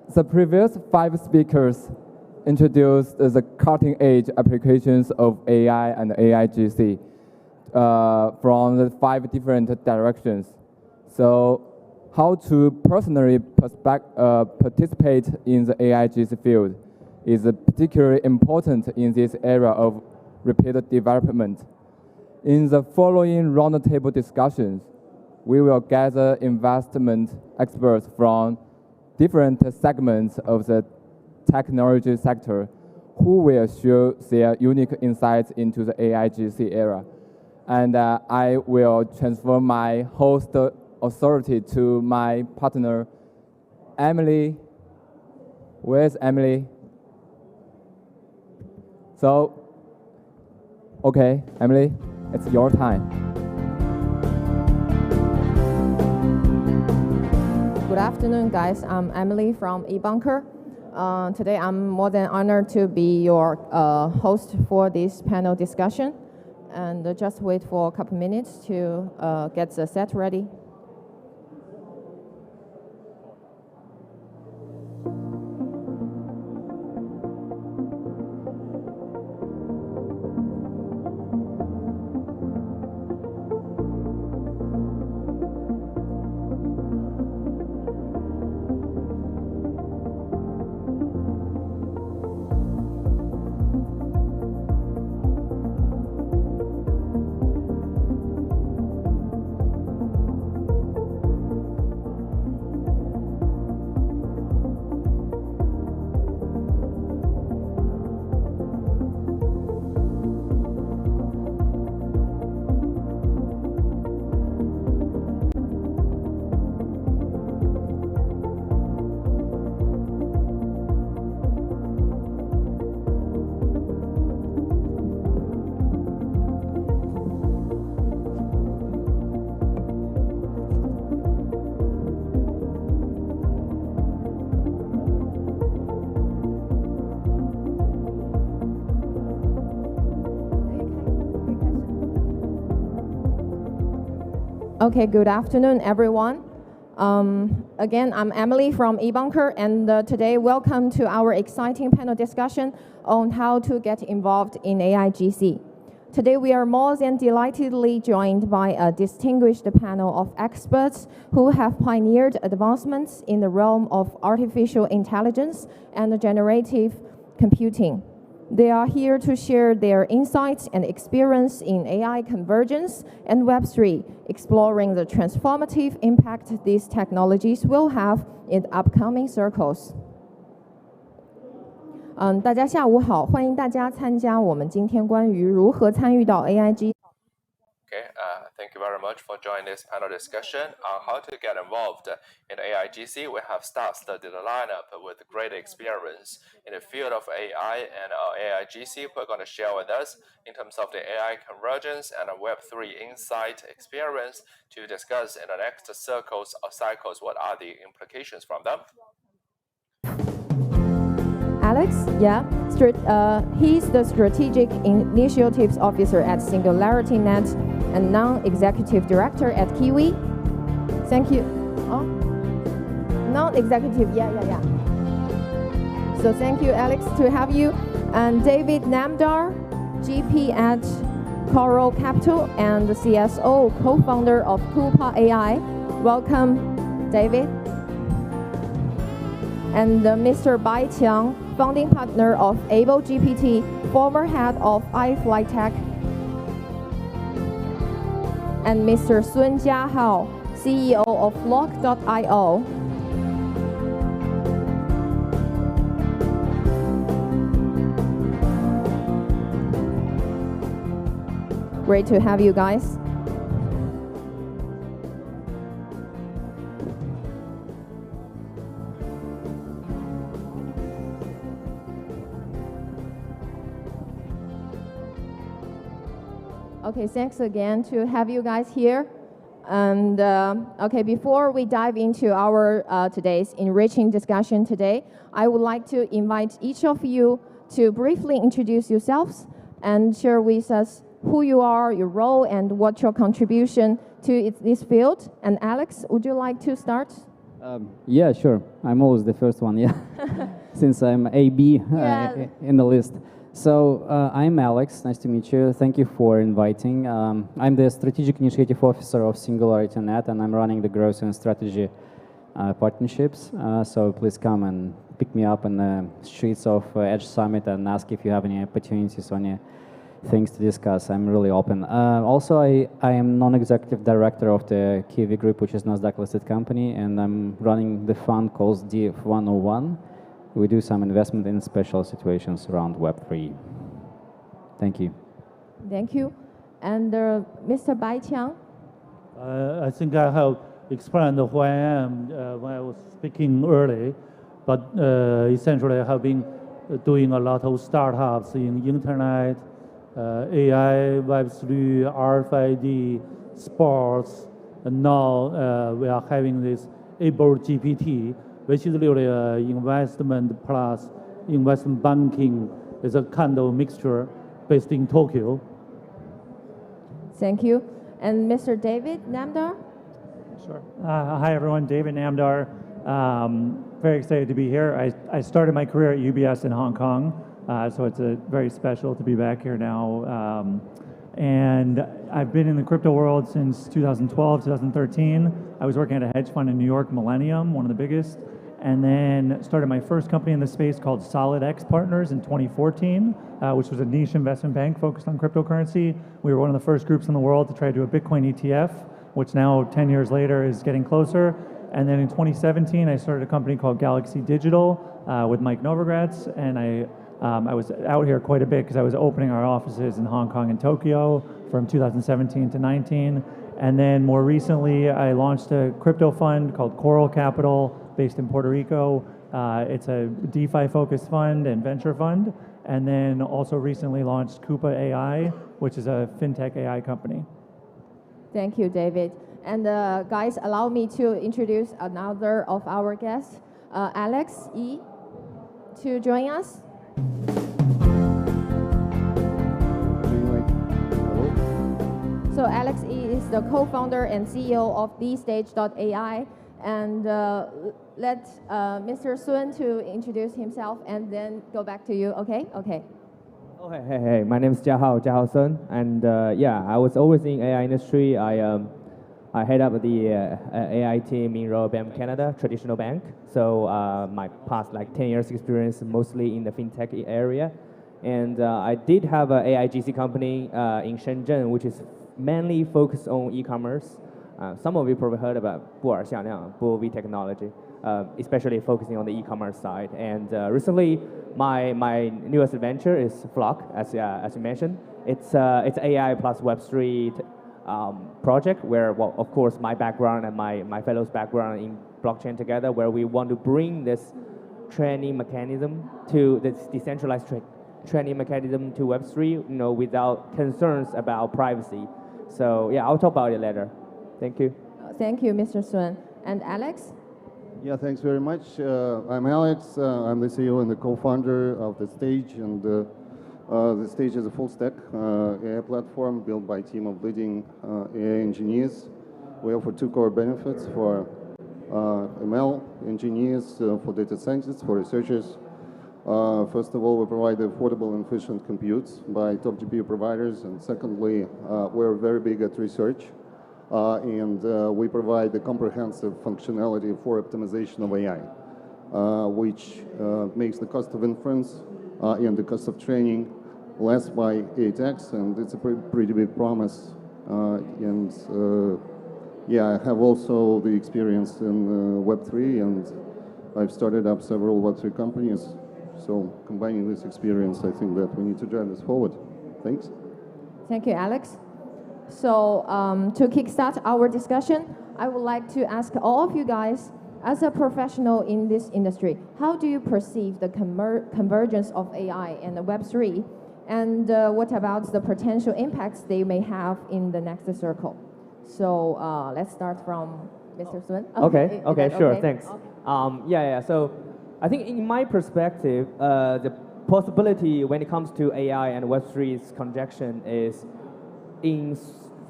The previous 5 speakers introduced the cutting-edge applications of AI and AIGC from the 5 different directions. So how to personally participate in the AIGC field is particularly important in this era of rapid development. In the following roundtable discussions, we will gather investment experts from different segments of the technology sector who will share their unique insights into the AIGC era. And I will transfer my host authority to my partner, Emilie. Where's Emilie? So, okay, Emilie, it's your time. Good afternoon, guys. I'm Emilie from Ebunker. Today, I'm more than honored to be your host for this panel discussion. And just wait for a couple minutes to get the set ready. Okay, good afternoon, everyone. Again, I'm Emilie from Ebunker, and today, welcome to our exciting panel discussion on how to get involved in AIGC. Today, we are more than delightedly joined by a distinguished panel of experts who have pioneered advancements in the realm of artificial intelligence and generative computing. They are here to share their insights and experience in AI convergence and Web3, exploring the transformative impact these technologies will have in upcoming circles. 大家下午好，欢迎大家参加我们今天关于如何参与到 AIGC。 Okay, thank you very much for joining this panel discussion on how to get involved in AIGC. We have star-studded lineup with great experience in the field of AI and AIGC. We're going to share with us in terms of the AI convergence and Web3 insight experience to discuss in the next circles or cycles what are the implications from them. Alex, yeah, he's the Strategic Initiatives Officer at SingularityNET and Non-Executive Director at Qiwi. Thank you. Oh, non-executive, yeah. So thank you, Alex, to have you. And David Namdar, GP at Coral Capital and the CSO, co-founder of Kupa AI. Welcome, David. And Mr. Bai Qiang, founding partner of ableGPT, former head of iFLYTEK. And Mr. Jiahao, CEO of Log.io. Great to have you guys. Okay, thanks again to have you guys here. And okay, before we dive into our today's enriching discussion today, I would like to invite each of you to briefly introduce yourselves and share with us who you are, your role, and what your contribution to this field. And Alex, would you like to start? Yeah, sure. I'm always the first one, yeah, since I'm AB Yeah. in the list. So I'm Alex. Nice to meet you. Thank you for inviting. I'm the Strategic Initiative Officer of SingularityNET, and I'm running the growth and strategy partnerships. So please come and pick me up on the streets of Edge Summit and ask if you have any opportunities or any things to discuss. I'm really open. Also, I am non-executive director of the Qiwi group, which is Nasdaq listed company, and I'm running the fund called DF101. We do some investment in special situations around Web3. Thank you. Thank you. And Mr. Bai Qiang? I think I have explained who I am when I was speaking early, but essentially I have been doing a lot of startups in internet, AI, Web3, RFID, sports, and now we are having this ableGPT, which is really investment plus investment banking. It's a kind of mixture based in Tokyo. Thank you. And Mr. David Namdar? Sure. Hi, everyone. David Namdar. Very excited to be here. I started my career at UBS in Hong Kong, so it's very special to be back here now. And I've been in the crypto world since 2012, 2013. I was working at a hedge fund in New York, Millennium, one of the biggest, and then started my first company in the space called SolidX Partners in 2014, which was a niche investment bank focused on cryptocurrency. We were one of the first groups in the world to try to do a Bitcoin ETF, which now 10 years later is getting closer. And then in 2017, I started a company called Galaxy Digital with Mike Novogratz, and I was out here quite a bit because I was opening our offices in Hong Kong and Tokyo from 2017 to 19. And then more recently, I launched a crypto fund called Coral Capital based in Puerto Rico. It's a DeFi-focused fund and venture fund. And then also recently launched Kupa AI, which is a fintech AI company. Thank you, David. And guys, allow me to introduce another of our guests, Alex E, to join us. So Alex E is the co-founder and CEO of thestage.AI. And let Mr. Sun to introduce himself and then go back to you, okay? Okay. Oh, hey. My name is Jiahao Sun. And yeah, I was always in AI industry. I head up the AI team in Royal Bank of Canada, traditional bank. So my past 10 years experience mostly in the fintech area. And I did have an AIGC company in Shenzhen, which is mainly focused on e-commerce. Some of you probably heard about 布尔向量, BOV technology, especially focusing on the e-commerce side. And recently, my newest venture is Flock, as you mentioned. It's AI plus Web3 project where, well, of course, my background and my fellows' background in blockchain together, where we want to bring this training mechanism to this decentralized training mechanism to Web3, without concerns about privacy. So yeah, I'll talk about it later. Thank you. Thank you, Mr. Sun. And Alex? Yeah, thanks very much. I'm Alex. I'm the CEO and the co-founder of The Stage, and The Stage is a full-stack AI platform built by a team of leading AI engineers. We offer two core benefits for ML engineers, for data scientists, for researchers. First of all, we provide affordable and efficient compute by top GPU providers, and secondly, we're very big at research, and we provide the comprehensive functionality for optimization of AI, which makes the cost of inference and the cost of training less by 8x, and it's a pretty big promise. Yeah, I have also the experience in Web3, and I've started up several Web3 companies. So combining this experience, I think that we need to drive this forward. Thanks. Thank you, Alex. So to kickstart our discussion, I would like to ask all of you guys, as a professional in this industry, how do you perceive the convergence of AI and the Web3? And what about the potential impacts they may have in the next circle? So let's start from Mr. Sun. Okay, sure, thanks. Okay. So I think in my perspective, the possibility when it comes to AI and Web3's conjunction is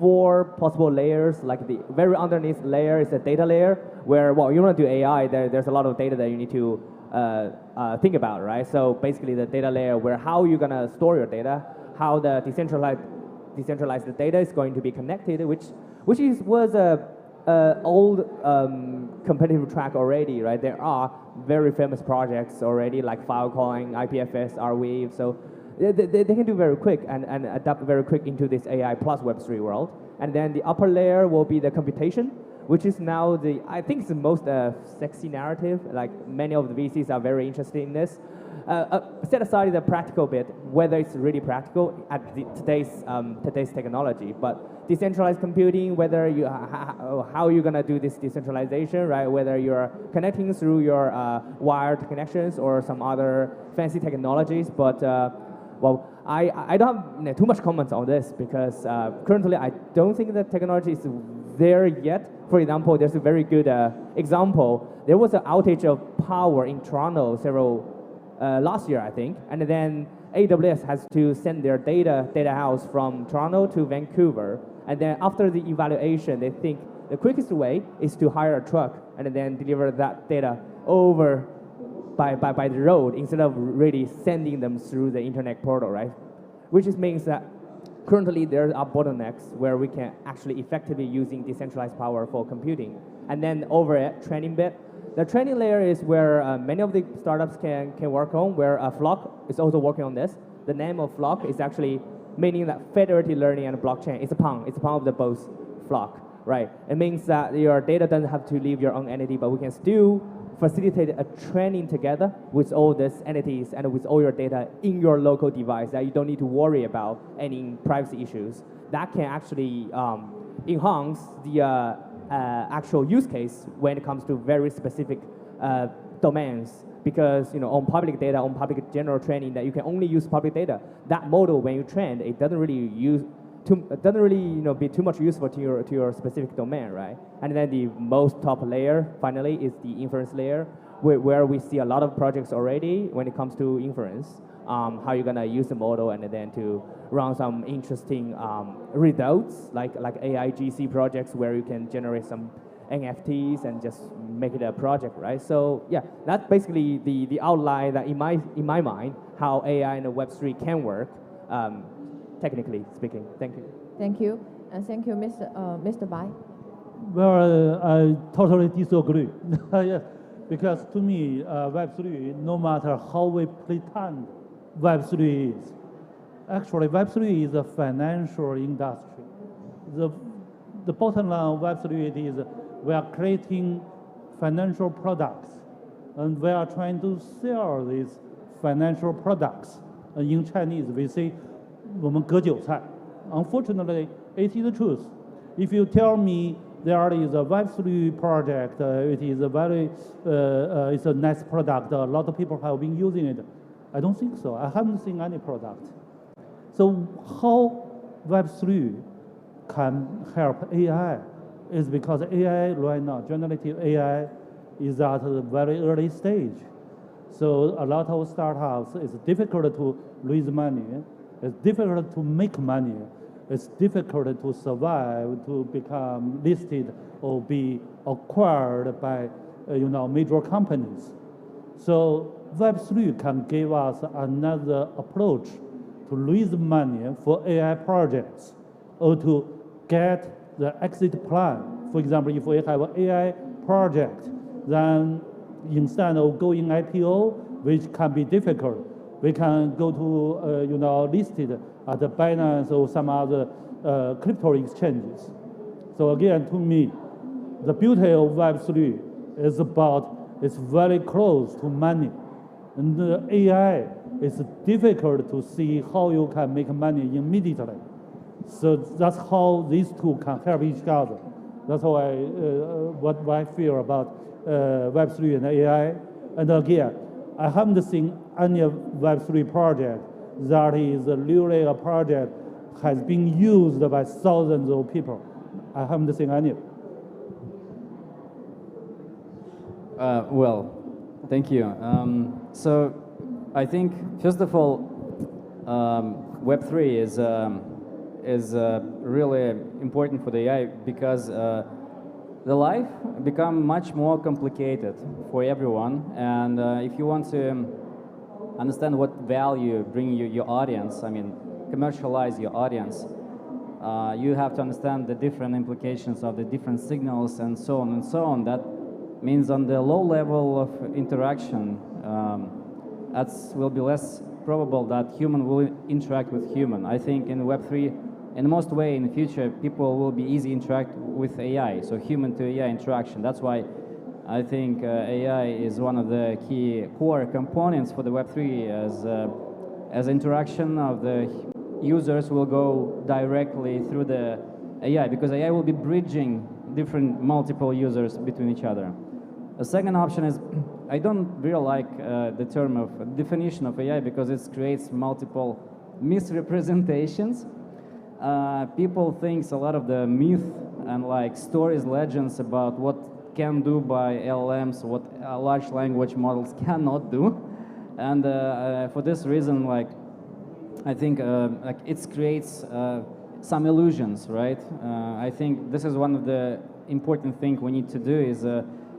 4 possible layers. Like the very underneath layer is a data layer where, well, you want to do AI, there's a lot of data that you need to think about, right? So basically the data layer where how you're going to store your data, how the decentralized data is going to be connected, which was a old competitive track already, right? There are very famous projects already like Filecoin, IPFS, Arweave, so they can do very quick and adapt very quick into this AI plus Web3 world. And then the upper layer will be the computation, which is now I think it's the most sexy narrative. Like many of the VCs are very interested in this. Set aside the practical bit, whether it's really practical at today's technology, but decentralized computing, whether you how you're gonna do this decentralization, right? Whether you're connecting through your wired connections or some other fancy technologies, but well, I don't have too much comments on this because currently I don't think that technology is there yet. For example, there's a very good example. There was an outage of power in Toronto last year, I think, and then AWS has to send their data house from Toronto to Vancouver, and then after the evaluation, they think the quickest way is to hire a truck and then deliver that data over by the road instead of really sending them through the internet portal, right? Which means that currently there are bottlenecks where we can actually effectively using decentralized power for computing. And then over at training bit, the training layer is where many of the startups can work on, where Flock is also working on this. The name of Flock is actually meaning that federated learning and blockchain. It's a pun of the both Flock, right? It means that your data doesn't have to leave your own entity, but we can still facilitate a training together with all these entities and with all your data in your local device that you don't need to worry about any privacy issues. That can actually enhance the actual use case when it comes to very specific domains, because on public data, on public general training, that you can only use public data. That model, when you train, it doesn't really be too much useful to your specific domain, right? And then the most top layer, finally, is the inference layer, where we see a lot of projects already when it comes to inference. How you're gonna use the model and then to run some interesting results, like AIGC projects where you can generate some NFTs and just make it a project, right? So yeah, that's basically the outline that in my mind how AI and Web3 can work. Technically speaking. Thank you. Thank you, and thank you, Mr. Bai. Well, I totally disagree. Yes, because to me, Web3, no matter how we pretend Web3 is, actually Web3 is a financial industry. The bottom line of Web3 is we are creating financial products, and we are trying to sell these financial products. In Chinese, we say 我们割韭菜. Unfortunately, it is the truth. If you tell me there is a Web3 project, it is a very, it's a nice product, a lot of people have been using it, I don't think so. I haven't seen any product. So how Web3 can help AI is because AI right now, generative AI, is at a very early stage. So a lot of startups, it's difficult to raise money. It's difficult to make money. It's difficult to survive, to become listed or be acquired by, major companies. So Web3 can give us another approach to raise money for AI projects or to get the exit plan. For example, if we have an AI project, then instead of going IPO, which can be difficult, we can go to, listed at the Binance or some other crypto exchanges. So again, to me, the beauty of Web3 is it's very close to money. And the AI is difficult to see how you can make money immediately. So that's how these two can help each other. That's what I feel about Web3 and AI. And again, I haven't seen any Web3 project that is really a project has been used by thousands of people. I haven't seen any. Well, thank you. So I think, first of all, Web3 is really important for the AI because the life become much more complicated for everyone, and if you want to understand what value bring you your audience, I mean commercialize your audience, you have to understand the different implications of the different signals and so on and so on. That means on the low level of interaction, that will be less probable that human will interact with human. I think in Web3, in most way in the future, people will be easy interact with AI, so human to AI interaction. That's why I think AI is one of the key core components for the Web3 as interaction of the users will go directly through the AI, because AI will be bridging different multiple users between each other. The second option is, I don't really like the term of definition of AI because it creates multiple misrepresentations. People think a lot of the myth and like stories, legends about what can do by LLMs, what large language models cannot do, and for this reason, like I think like it creates some illusions, right? I think this is one of the important things we need to do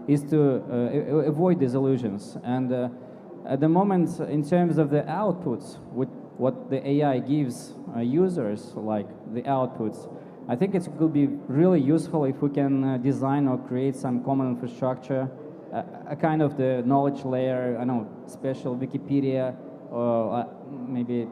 is to avoid these illusions. And at the moment, in terms of the outputs, with what the AI gives users, like the outputs, I think it could be really useful if we can design or create some common infrastructure, a kind of the knowledge layer, I know, special Wikipedia, or maybe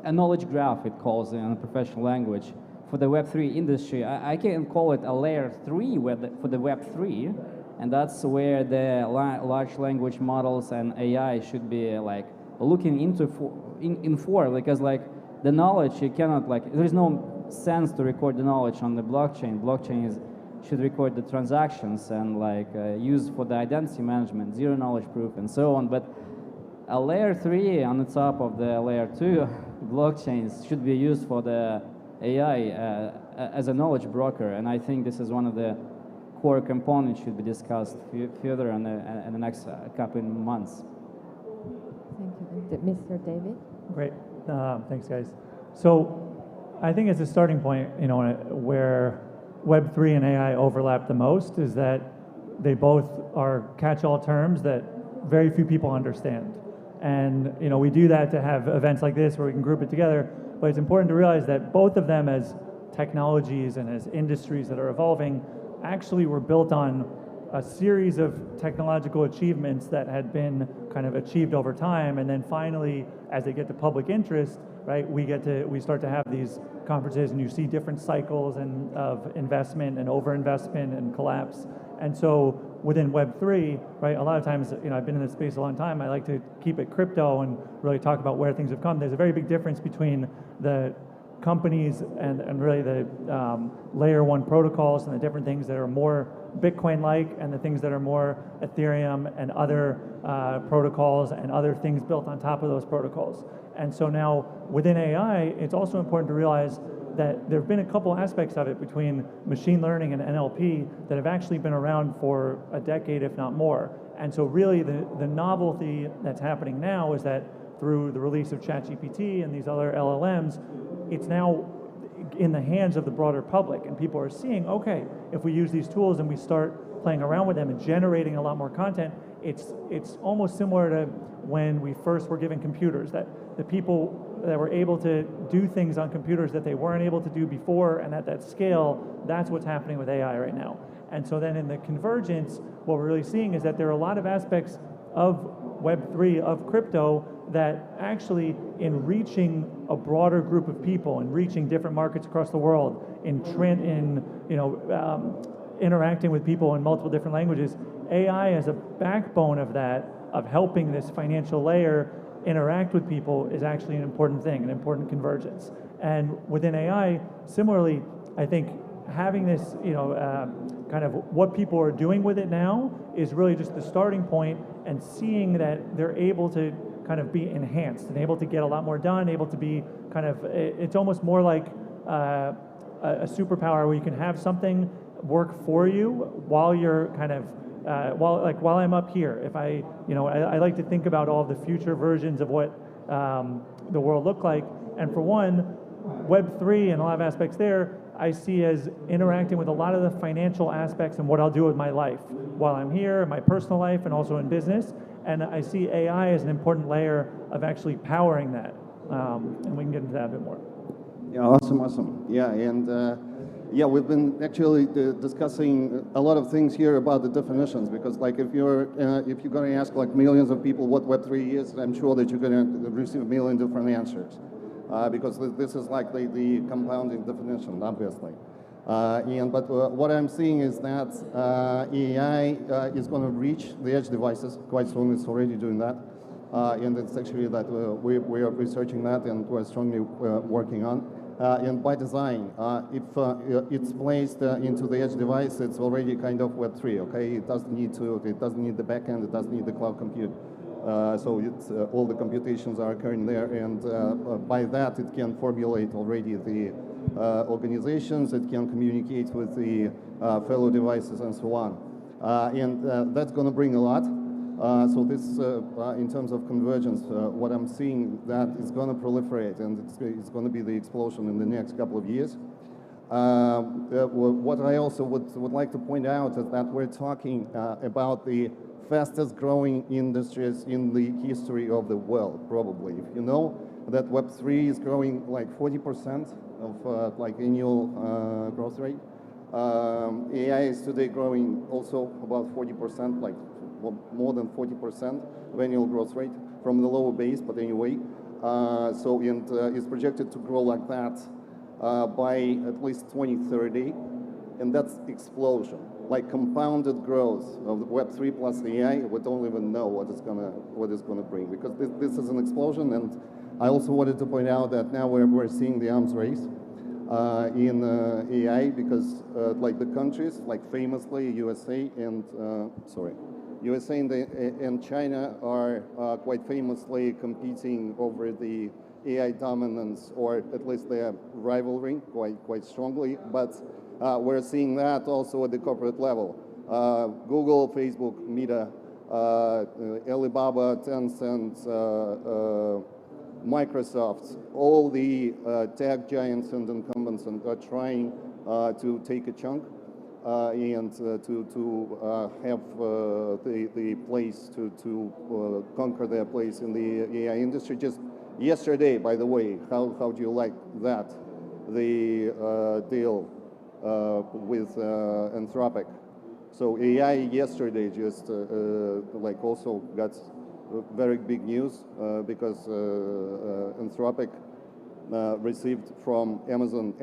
a knowledge graph, it calls it in a professional language, for the Web3 industry. I can call it a layer 3 for the Web3, and that's where the large language models and AI should be like looking into for, because like the knowledge, you cannot like, there is no sense to record the knowledge on the blockchain. Blockchain should record the transactions and like use for the identity management, zero knowledge proof and so on. But a layer 3 on the top of the layer 2 blockchains should be used for the AI as a knowledge broker, and I think this is one of the core components should be discussed further in the next couple of months. Thank you. Mr. David? Great. Thanks, guys. So I think as a starting point, you know, where Web3 and AI overlap the most is that they both are catch-all terms that very few people understand. And, you know, we do that to have events like this where we can group it together, but it's important to realize that both of them as technologies and as industries that are evolving actually were built on a series of technological achievements that had been kind of achieved over time, and then finally, as they get to public interest, right, we start to have these conferences, and you see different cycles of investment and overinvestment and collapse. And so within Web3, right, a lot of times, you know, I've been in this space a long time, I like to keep it crypto and really talk about where things have come. There's a very big difference between the companies and really the layer 1 protocols and the different things that are more Bitcoin-like and the things that are more Ethereum and other protocols and other things built on top of those protocols. And so now within AI, it's also important to realize that there have been a couple aspects of it between machine learning and NLP that have actually been around for a decade, if not more. And so really the novelty that's happening now is that through the release of ChatGPT and these other LLMs, it's now in the hands of the broader public, and people are seeing, okay, if we use these tools and we start playing around with them and generating a lot more content, it's almost similar to when we first were given computers, that the people that were able to do things on computers that they weren't able to do before and at that scale, that's what's happening with AI right now. And so then in the convergence, what we're really seeing is that there are a lot of aspects of Web3, of crypto, that actually in reaching a broader group of people and reaching different markets across the world, in interacting with people in multiple different languages, AI as a backbone of that, of helping this financial layer interact with people, is actually an important thing, an important convergence. And within AI, similarly, I think having this, kind of what people are doing with it now is really just the starting point, and seeing that they're able to kind of be enhanced and able to get a lot more done, able to be kind of, it's almost more like a superpower where you can have something work for you while you're kind of, while I'm up here. If I like to think about all the future versions of what the world looked like. And for one, Web3 and a lot of aspects there, I see as interacting with a lot of the financial aspects and what I'll do with my life while I'm here, in my personal life, and also in business. And I see AI as an important layer of actually powering that. And we can get into that a bit more. Yeah, awesome. Yeah, and yeah, we've been actually discussing a lot of things here about the definitions, because like if you're going to ask like millions of people what Web3 is, I'm sure that you're going to receive a million different answers, because this is like the compounding definition, obviously. But what I'm seeing is that AI is going to reach the edge devices quite soon. It's already doing that. And it's actually that we are researching that and we're strongly working on. And by design, if it's placed into the edge device, it's already kind of Web3. Okay, it doesn't need the backend, it doesn't need the cloud compute. So it's all the computations are occurring there, and by that it can formulate already the organizations, it can communicate with the fellow devices and so on. And that's going to bring a lot. So this, in terms of convergence, what I'm seeing that is going to proliferate, and it's going to be the explosion in the next couple of years. What I also would like to point out is that we're talking about the fastest growing industries in the history of the world, probably. If you know that Web3 is growing like 40% of like annual growth rate. AI is today growing also about 40%, like more than 40% of annual growth rate from the lower base, but anyway. So it's projected to grow like that by at least 2030, and that's explosion, like compounded growth of the Web3 plus AI. We don't even know what it's gonna bring, because this is an explosion. And I also wanted to point out that now we're seeing the arms race in AI, because like the countries, like famously USA and USA and China are quite famously competing over the AI dominance, or at least they are rivaling quite strongly. But we're seeing that also at the corporate level. Google, Facebook, Meta, Alibaba, Tencent, Microsoft, all the tech giants and incumbents are trying to take a chunk and to have the place to conquer their place in the AI industry. Just yesterday, by the way, how do you like that? The deal with Anthropic. So AI yesterday just like also got very big news because Anthropic received from Amazon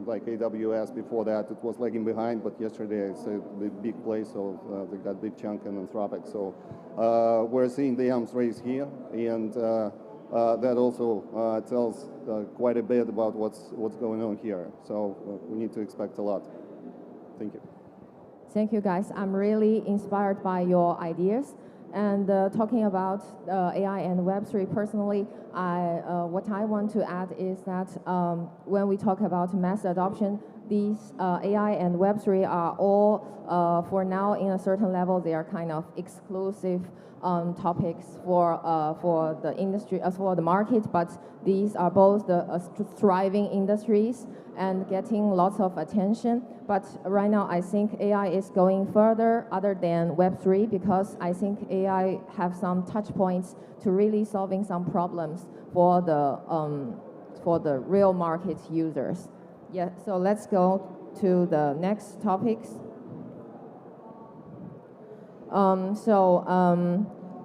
like AWS. Before that it was lagging behind, but yesterday it's a big place, so they got big chunk in Anthropic. So we're seeing the arms race here, and that also tells quite a bit about what's going on here. So we need to expect a lot. Thank you. Thank you, guys. I'm really inspired by your ideas. And talking about AI and Web3 personally, what I want to add is that when we talk about mass adoption, these AI and Web3 are all, for now, in a certain level, they are kind of exclusive topics for the industry, for the market, but these are both the thriving industries and getting lots of attention. But right now, I think AI is going further other than Web3, because I think AI have some touch points to really solving some problems for the real market users. Yeah, so let's go to the next topics.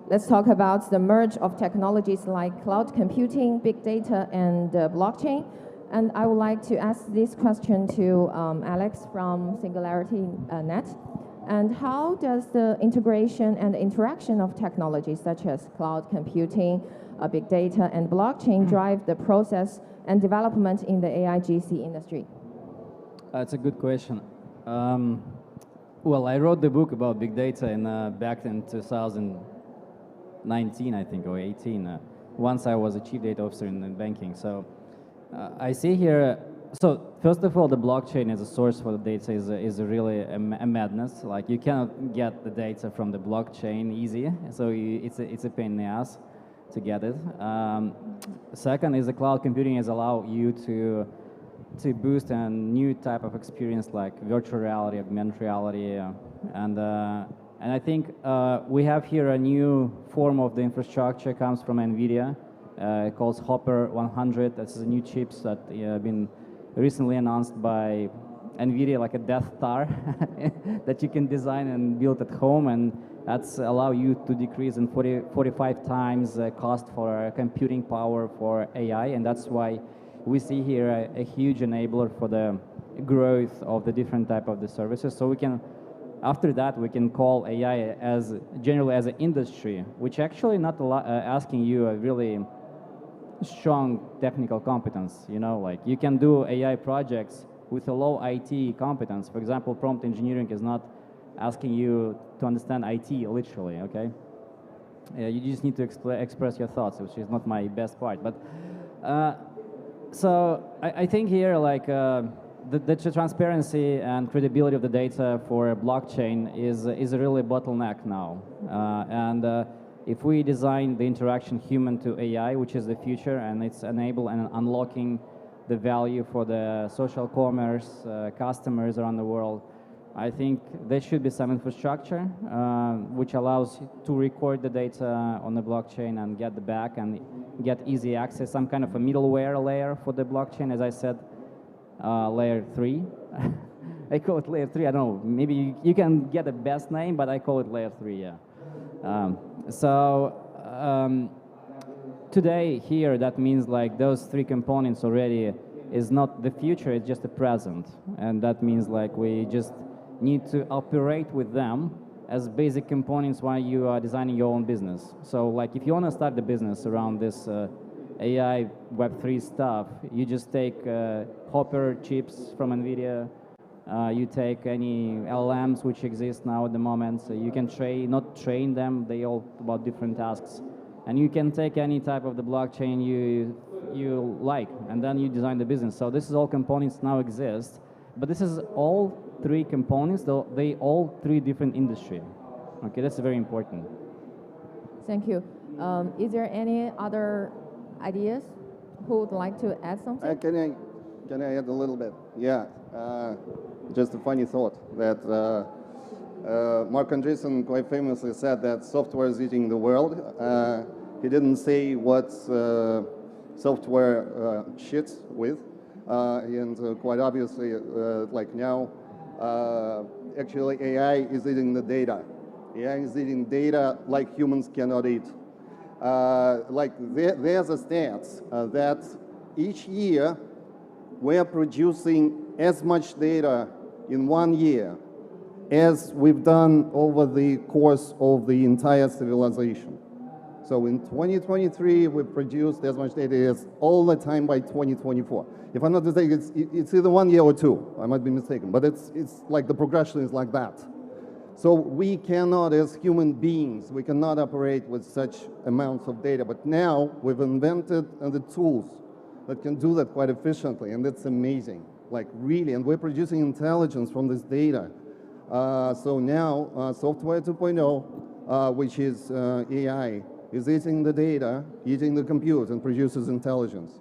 Let's talk about the merge of technologies like cloud computing, big data, and blockchain. And I would like to ask this question to Alex from SingularityNET. And how does the integration and interaction of technologies such as cloud computing, big data, and blockchain drive the process and development in the AIGC industry? That's a good question. Well, I wrote the book about big data back in 2019, I think, or 18. Once I was a chief data officer in banking. So I see here, so first of all, the blockchain as a source for the data is really a madness. Like, you cannot get the data from the blockchain easy, so it's a pain in the ass. to get it. Second is the cloud computing has allowed you to boost a new type of experience like virtual reality, augmented reality, and I think we have here a new form of the infrastructure comes from NVIDIA. It calls Hopper 100. That's the new chips that have been recently announced by NVIDIA, like a Death Star that you can design and build at home, and that's allow you to decrease in 45 times cost for computing power for AI, and that's why we see here a huge enabler for the growth of the different type of the services. So we can, after that, we can call AI as generally as an industry, which actually not asking you a really strong technical competence. You know, like you can do AI projects with a low IT competence. For example, prompt engineering is not asking you to understand IT literally, okay? You just need to express your thoughts, which is not my best part. But so I think here, like the transparency and credibility of the data for a blockchain is a really bottleneck now. If we design the interaction human to AI, which is the future, and it's enable and unlocking the value for the social commerce customers around the world, I think there should be some infrastructure which allows to record the data on the blockchain and get the back and get easy access, some kind of a middleware layer for the blockchain, as I said, layer 3. I call it layer 3, I don't know, maybe you can get the best name, but I call it layer 3, yeah. Today here, that means like those 3 components already is not the future, it's just the present. And that means like we just need to operate with them as basic components while you are designing your own business. So like if you want to start the business around this AI Web3 stuff, you just take Hopper chips from NVIDIA, you take any LLMs which exist now at the moment, so you can not train them, they all about different tasks. And you can take any type of the blockchain you like, and then you design the business. So this is all components now exist, but this is all 3 components, though they all 3 different industry. Okay, that's very important. Thank you. Is there any other ideas? Who would like to add something? Can I add a little bit? Yeah, just a funny thought that Mark Andreessen quite famously said that software is eating the world. He didn't say what software shits with, and quite obviously, like now, actually AI is eating the data. AI is eating data like humans cannot eat. Like there's a stats that each year we are producing as much data in 1 year as we've done over the course of the entire civilization. So in 2023, we produced as much data as all the time by 2024. If I'm not mistaken, it's either 1 year or 2. I might be mistaken, but it's like the progression is like that. So we cannot, as human beings, we cannot operate with such amounts of data. But now we've invented the tools that can do that quite efficiently, and that's amazing. Like really, and we're producing intelligence from this data. So now software 2.0, which is AI, is eating the data, eating the compute, and produces intelligence.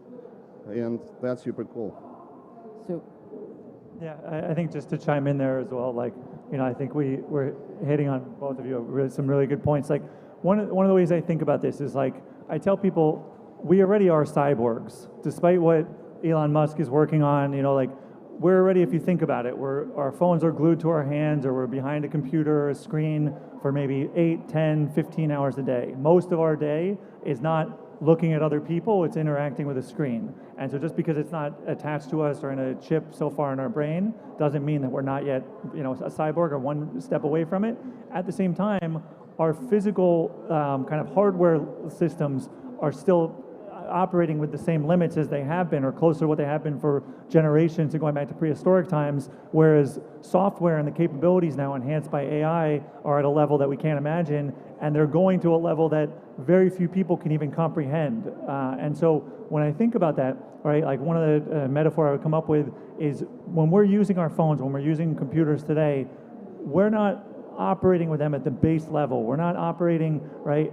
And that's super cool. So, yeah, I think just to chime in there as well, like, you know, I think we're hitting on both of you some really good points. Like, one of the ways I think about this is like, I tell people, we already are cyborgs, despite what Elon Musk is working on, you know, like, we're already, if you think about it, our phones are glued to our hands, or we're behind a computer or a screen for maybe 8, 10, 15 hours a day. Most of our day is not looking at other people, it's interacting with a screen. And so just because it's not attached to us or in a chip so far in our brain, doesn't mean that we're not yet, you know, a cyborg or one step away from it. At the same time, our physical kind of hardware systems are still operating with the same limits as they have been, or closer to what they have been for generations and going back to prehistoric times, whereas software and the capabilities now enhanced by AI are at a level that we can't imagine, and they're going to a level that very few people can even comprehend. And so when I think about that, right, like one of the metaphor I would come up with is when we're using our phones, when we're using computers today, we're not operating with them at the base level. We're not operating, right,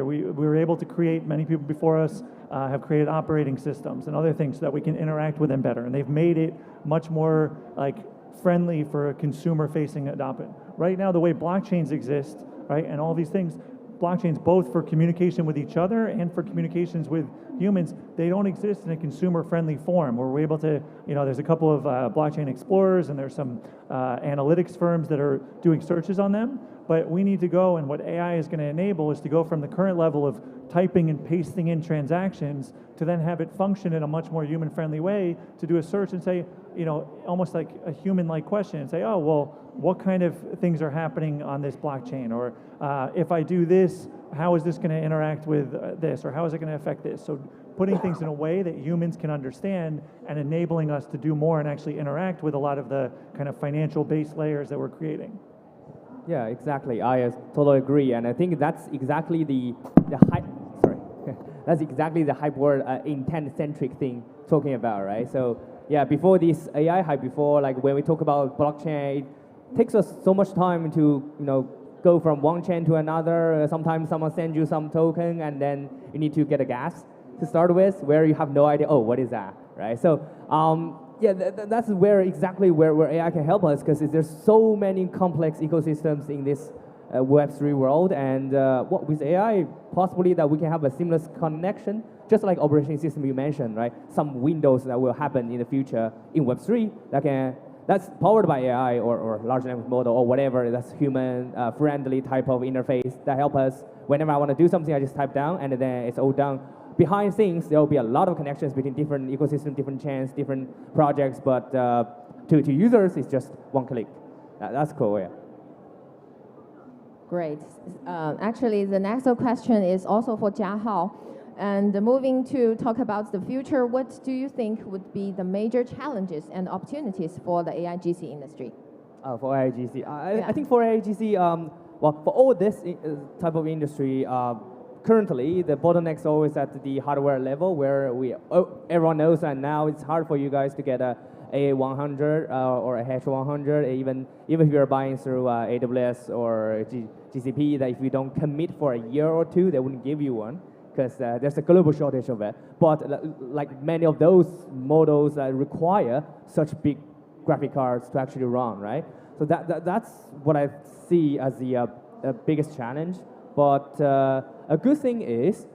we were able to create, many people before us have created operating systems and other things so that we can interact with them better. And they've made it much more like friendly for a consumer-facing adoption. Right now, the way blockchains exist, right, and all these things, blockchains both for communication with each other and for communications with humans, they don't exist in a consumer-friendly form where we're able to, there's a couple of blockchain explorers and there's some analytics firms that are doing searches on them, but we need to go, and what AI is going to enable is to go from the current level of typing and pasting in transactions to then have it function in a much more human-friendly way to do a search and say, almost like a human-like question and say, oh, well, what kind of things are happening on this blockchain? Or if I do this, how is this going to interact with this? Or how is it going to affect this? So putting things in a way that humans can understand and enabling us to do more and actually interact with a lot of the kind of financial base layers that we're creating. Yeah, exactly. I totally agree, and I think that's exactly the hype. Sorry, that's exactly the hype word, intent-centric thing talking about, right? So yeah, before this AI hype, before like when we talk about blockchain, it takes us so much time to go from one chain to another. Sometimes someone sends you some token, and then you need to get a gas to start with, where you have no idea. Oh, what is that, right? So yeah, that's exactly where AI can help us, because there's so many complex ecosystems in this Web3 world, and with AI, possibly that we can have a seamless connection, just like operating system you mentioned, right? Some windows that will happen in the future in Web3 that's powered by AI or large language model or whatever, that's human friendly type of interface that help us. Whenever I want to do something, I just type down and then it's all done. Behind things, there will be a lot of connections between different ecosystems, different chains, different projects, but to users, it's just one click. That's cool, yeah. Great. Actually, the next question is also for Jiahao. And moving to talk about the future, what do you think would be the major challenges and opportunities for the AIGC industry? For AIGC, I think for AIGC, well, for all this type of industry, currently the bottleneck's always at the hardware level, where everyone knows that now it's hard for you guys to get a A100 or a H100, even if you're buying through AWS or GCP, that if you don't commit for a year or two, they wouldn't give you one, because there's a global shortage of it. But like many of those models require such big graphic cards to actually run, right? So that's what I see as the biggest challenge. But a good thing is,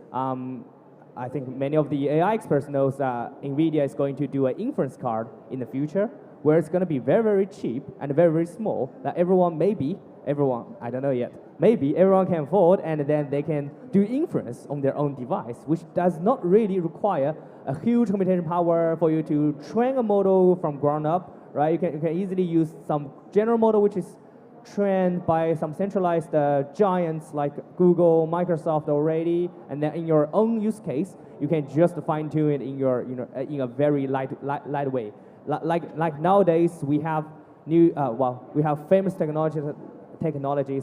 I think many of the AI experts knows that NVIDIA is going to do an inference card in the future, where it's going to be very, very cheap and very, very small, that everyone, I don't know yet, maybe everyone can afford, and then they can do inference on their own device, which does not really require a huge computation power for you to train a model from ground up, right? You can easily use some general model which is trained by some centralized giants like Google, Microsoft already, and then in your own use case, you can just fine tune it in your, in a very light way. Like nowadays, we have we have famous technologies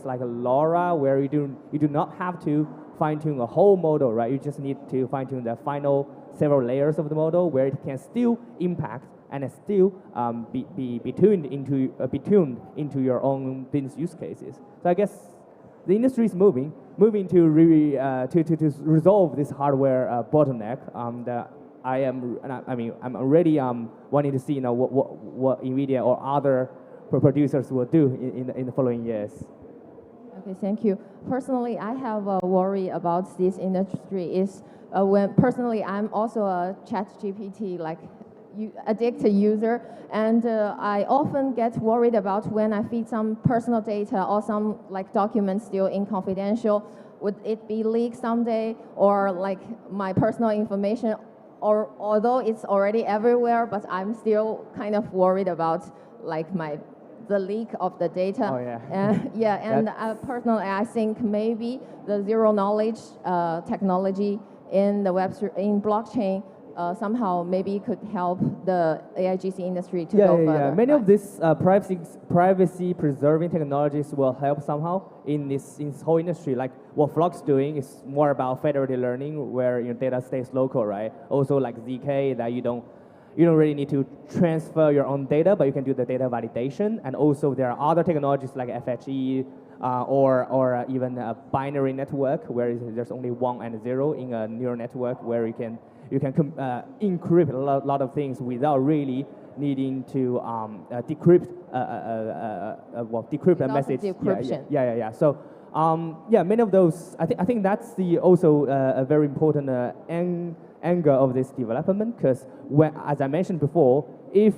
like LoRa, where you do not have to fine tune a whole model, right? You just need to fine tune the final several layers of the model, where it can still impact and still be tuned into your own business use cases. So I guess the industry is moving to resolve this hardware bottleneck. I'm already wanting to see what NVIDIA or other producers will do in the following years. Okay, thank you. Personally, I have a worry about this industry is when personally I'm also a ChatGPT addicted user, and I often get worried about when I feed some personal data or some documents still in confidential, would it be leaked someday, or my personal information, or although it's already everywhere, but I'm still kind of worried about the leak of the data. Oh yeah. Yeah, and personally, I think maybe the zero knowledge technology in the in blockchain somehow maybe could help the AIGC industry to go further. Yeah. Many of these privacy preserving technologies will help somehow in this whole industry. Like what Flock's doing is more about federated learning, where your data stays local, right? Also like ZK, that you you don't really need to transfer your own data, but you can do the data validation. And also there are other technologies like FHE or even a binary network where there's only 1 and 0 in a neural network where you can encrypt a lot of things without really needing to decrypt decrypt a message. Decryption. Yeah. So many of those. I think that's also a very important angle of this development, because as I mentioned before, if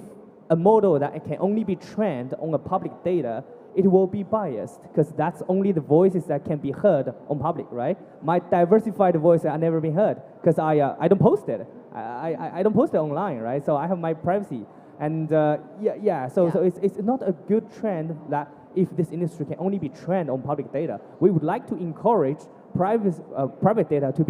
a model that can only be trained on a public data, it will be biased, because that's only the voices that can be heard on public, right? My diversified voice are never been heard because I don't post it. I don't post it online, right? So I have my privacy, and so it's not a good trend that if this industry can only be trained on public data. We would like to encourage private data to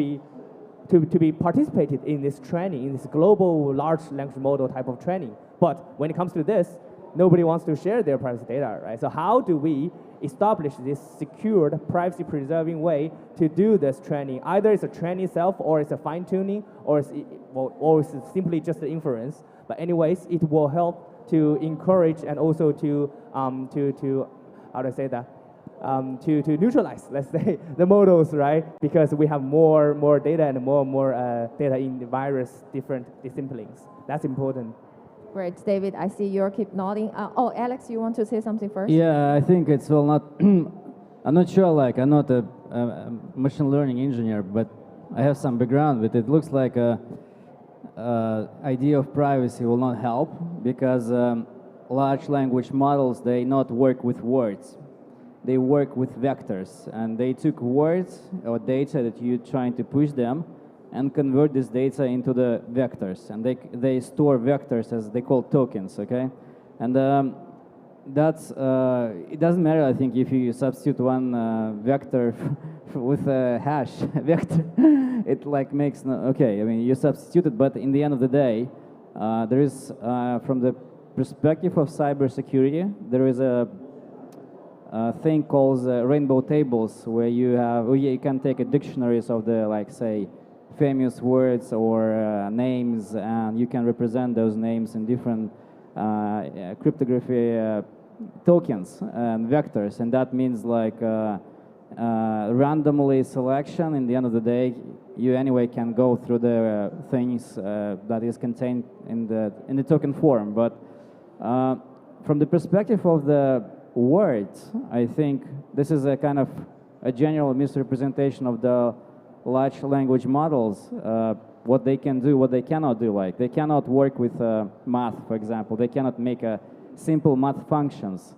be participated in this training, in this global large language model type of training. But when it comes to this, nobody wants to share their privacy data, right? So how do we establish this secured, privacy-preserving way to do this training? Either it's a training itself, or it's a fine-tuning, or it's simply just the inference. But anyways, it will help to encourage and also to how do I say that? To neutralize, let's say, the models, right? Because we have more data and more data in the various different disciplines. That's important. Great, David. I see you keep nodding. Alex, you want to say something first? Yeah, I think it's not. I'm not sure. Like, I'm not a machine learning engineer, but I have some background. But it looks like a idea of privacy will not help, because large language models, they not work with words. They work with vectors, and they took words or data that you're trying to push them and convert this data into the vectors, and they store vectors as they call tokens, okay? And that's it doesn't matter, I think, if you substitute one vector with a hash vector. It like makes no, okay. I mean, you substitute it, but in the end of the day, there is from the perspective of cybersecurity, there is a thing called rainbow tables, where you can take a dictionaries of the, like, say, famous words or names, and you can represent those names in different cryptography tokens and vectors, and that means like randomly selection. In the end of the day, you anyway can go through the things that is contained in the token form. But from the perspective of the words, I think this is a kind of a general misrepresentation of the large language models, what they can do, what they cannot do. Like, they cannot work with math, for example. They cannot make simple math functions.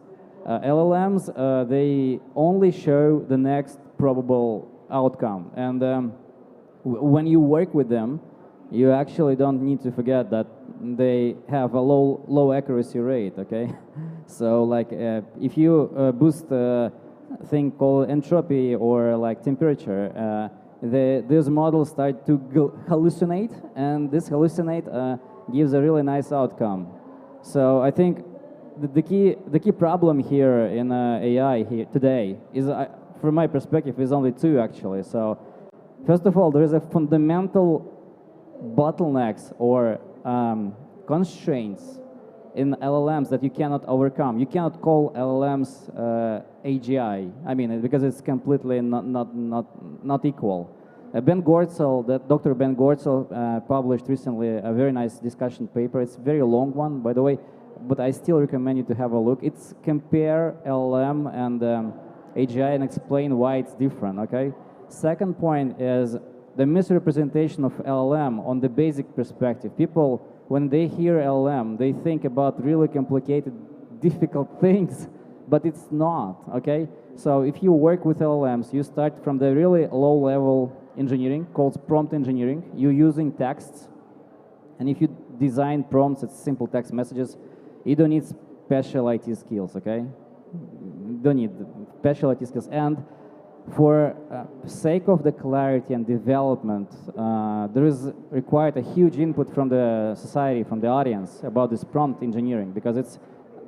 LLMs, they only show the next probable outcome. And when you work with them, you actually don't need to forget that they have a low accuracy rate, okay? So, like, if you boost a thing called entropy or like temperature, these models start to hallucinate, and this hallucinate gives a really nice outcome. So I think the key problem here in AI here today is, from my perspective, is only two actually. So first of all, there is a fundamental bottlenecks or constraints in LLMs that you cannot overcome. You cannot call LLMs AGI. I mean, because it's completely not equal. Ben Gortzel, Dr. Ben Gortzel published recently a very nice discussion paper. It's a very long one, by the way, but I still recommend you to have a look. It's compare LLM and AGI and explain why it's different, okay? Second point is the misrepresentation of LLM on the basic perspective. People, when they hear LLM, they think about really complicated, difficult things, but it's not, okay? So if you work with LLMs, you start from the really low-level engineering called prompt engineering. You're using texts, and if you design prompts, it's simple text messages, you don't need special IT skills, okay? You don't need special IT skills. And for sake of the clarity and development, there is required a huge input from the society, from the audience about this prompt engineering, because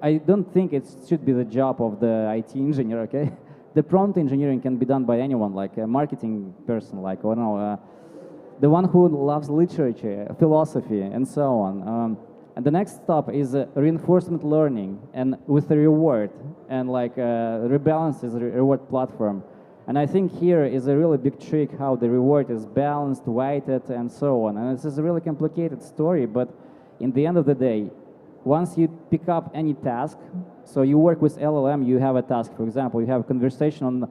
I don't think it should be the job of the IT engineer, okay? The prompt engineering can be done by anyone, like a marketing person, like, or no, the one who loves literature, philosophy, and so on. And the next step is reinforcement learning, and with a reward, and like rebalance is a reward platform. And I think here is a really big trick how the reward is balanced, weighted, and so on. And this is a really complicated story, but in the end of the day, once you pick up any task, so you work with LLM, you have a task. For example, you have a conversation on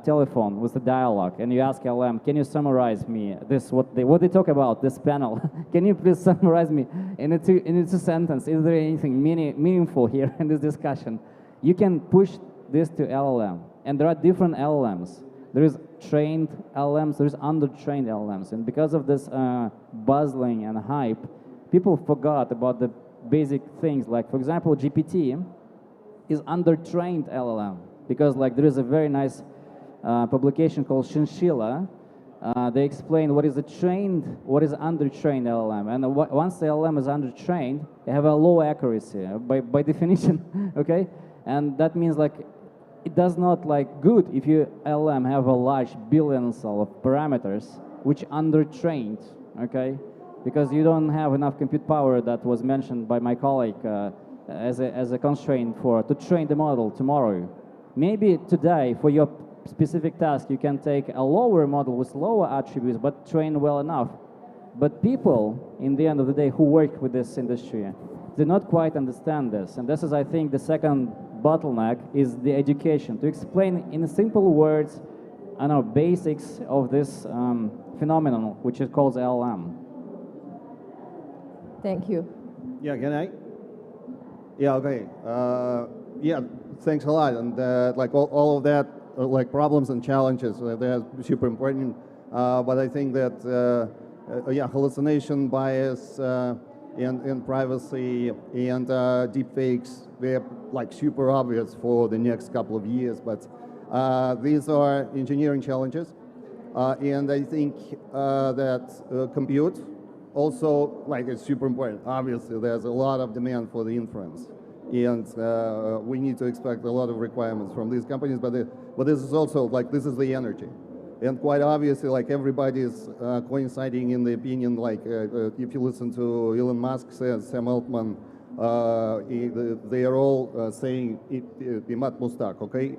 telephone with a dialogue, and you ask LLM, can you summarize me this, what they talk about, this panel? Can you please summarize me in a two sentence? Is there anything meaningful here in this discussion? You can push this to LLM, and there are different LLMs. There is trained LLMs, there is under-trained LLMs, and because of this buzzing and hype, people forgot about the basic things. Like, for example, GPT is under-trained LLM, because like there is a very nice publication called Chinchilla. They explain what is a trained, what is under-trained LLM, and once the LLM is under-trained, they have a low accuracy by definition, okay? And that means like it does not like good if your LLM have a large billions of parameters which under-trained, okay? Because you don't have enough compute power that was mentioned by my colleague as a constraint to train the model tomorrow. Maybe today for your specific task you can take a lower model with lower attributes but train well enough. But people, in the end of the day, who work with this industry, do not quite understand this. And this is, I think, the second bottleneck is the education. To explain in simple words, I know, basics of this phenomenon, which is called LLM. Thank you. Yeah, can I? Yeah, okay. Yeah, thanks a lot. And like all of that, like problems and challenges, they're super important. But I think that, yeah, hallucination bias and privacy and deepfakes, they're like super obvious for the next couple of years. But these are engineering challenges. And I think that compute also, like, it's super important. Obviously, there's a lot of demand for the inference, and we need to expect a lot of requirements from these companies. But this is also like, this is the energy, and quite obviously, like, everybody is coinciding in the opinion. Like, if you listen to Elon Musk, Sam Altman, they are all saying okay.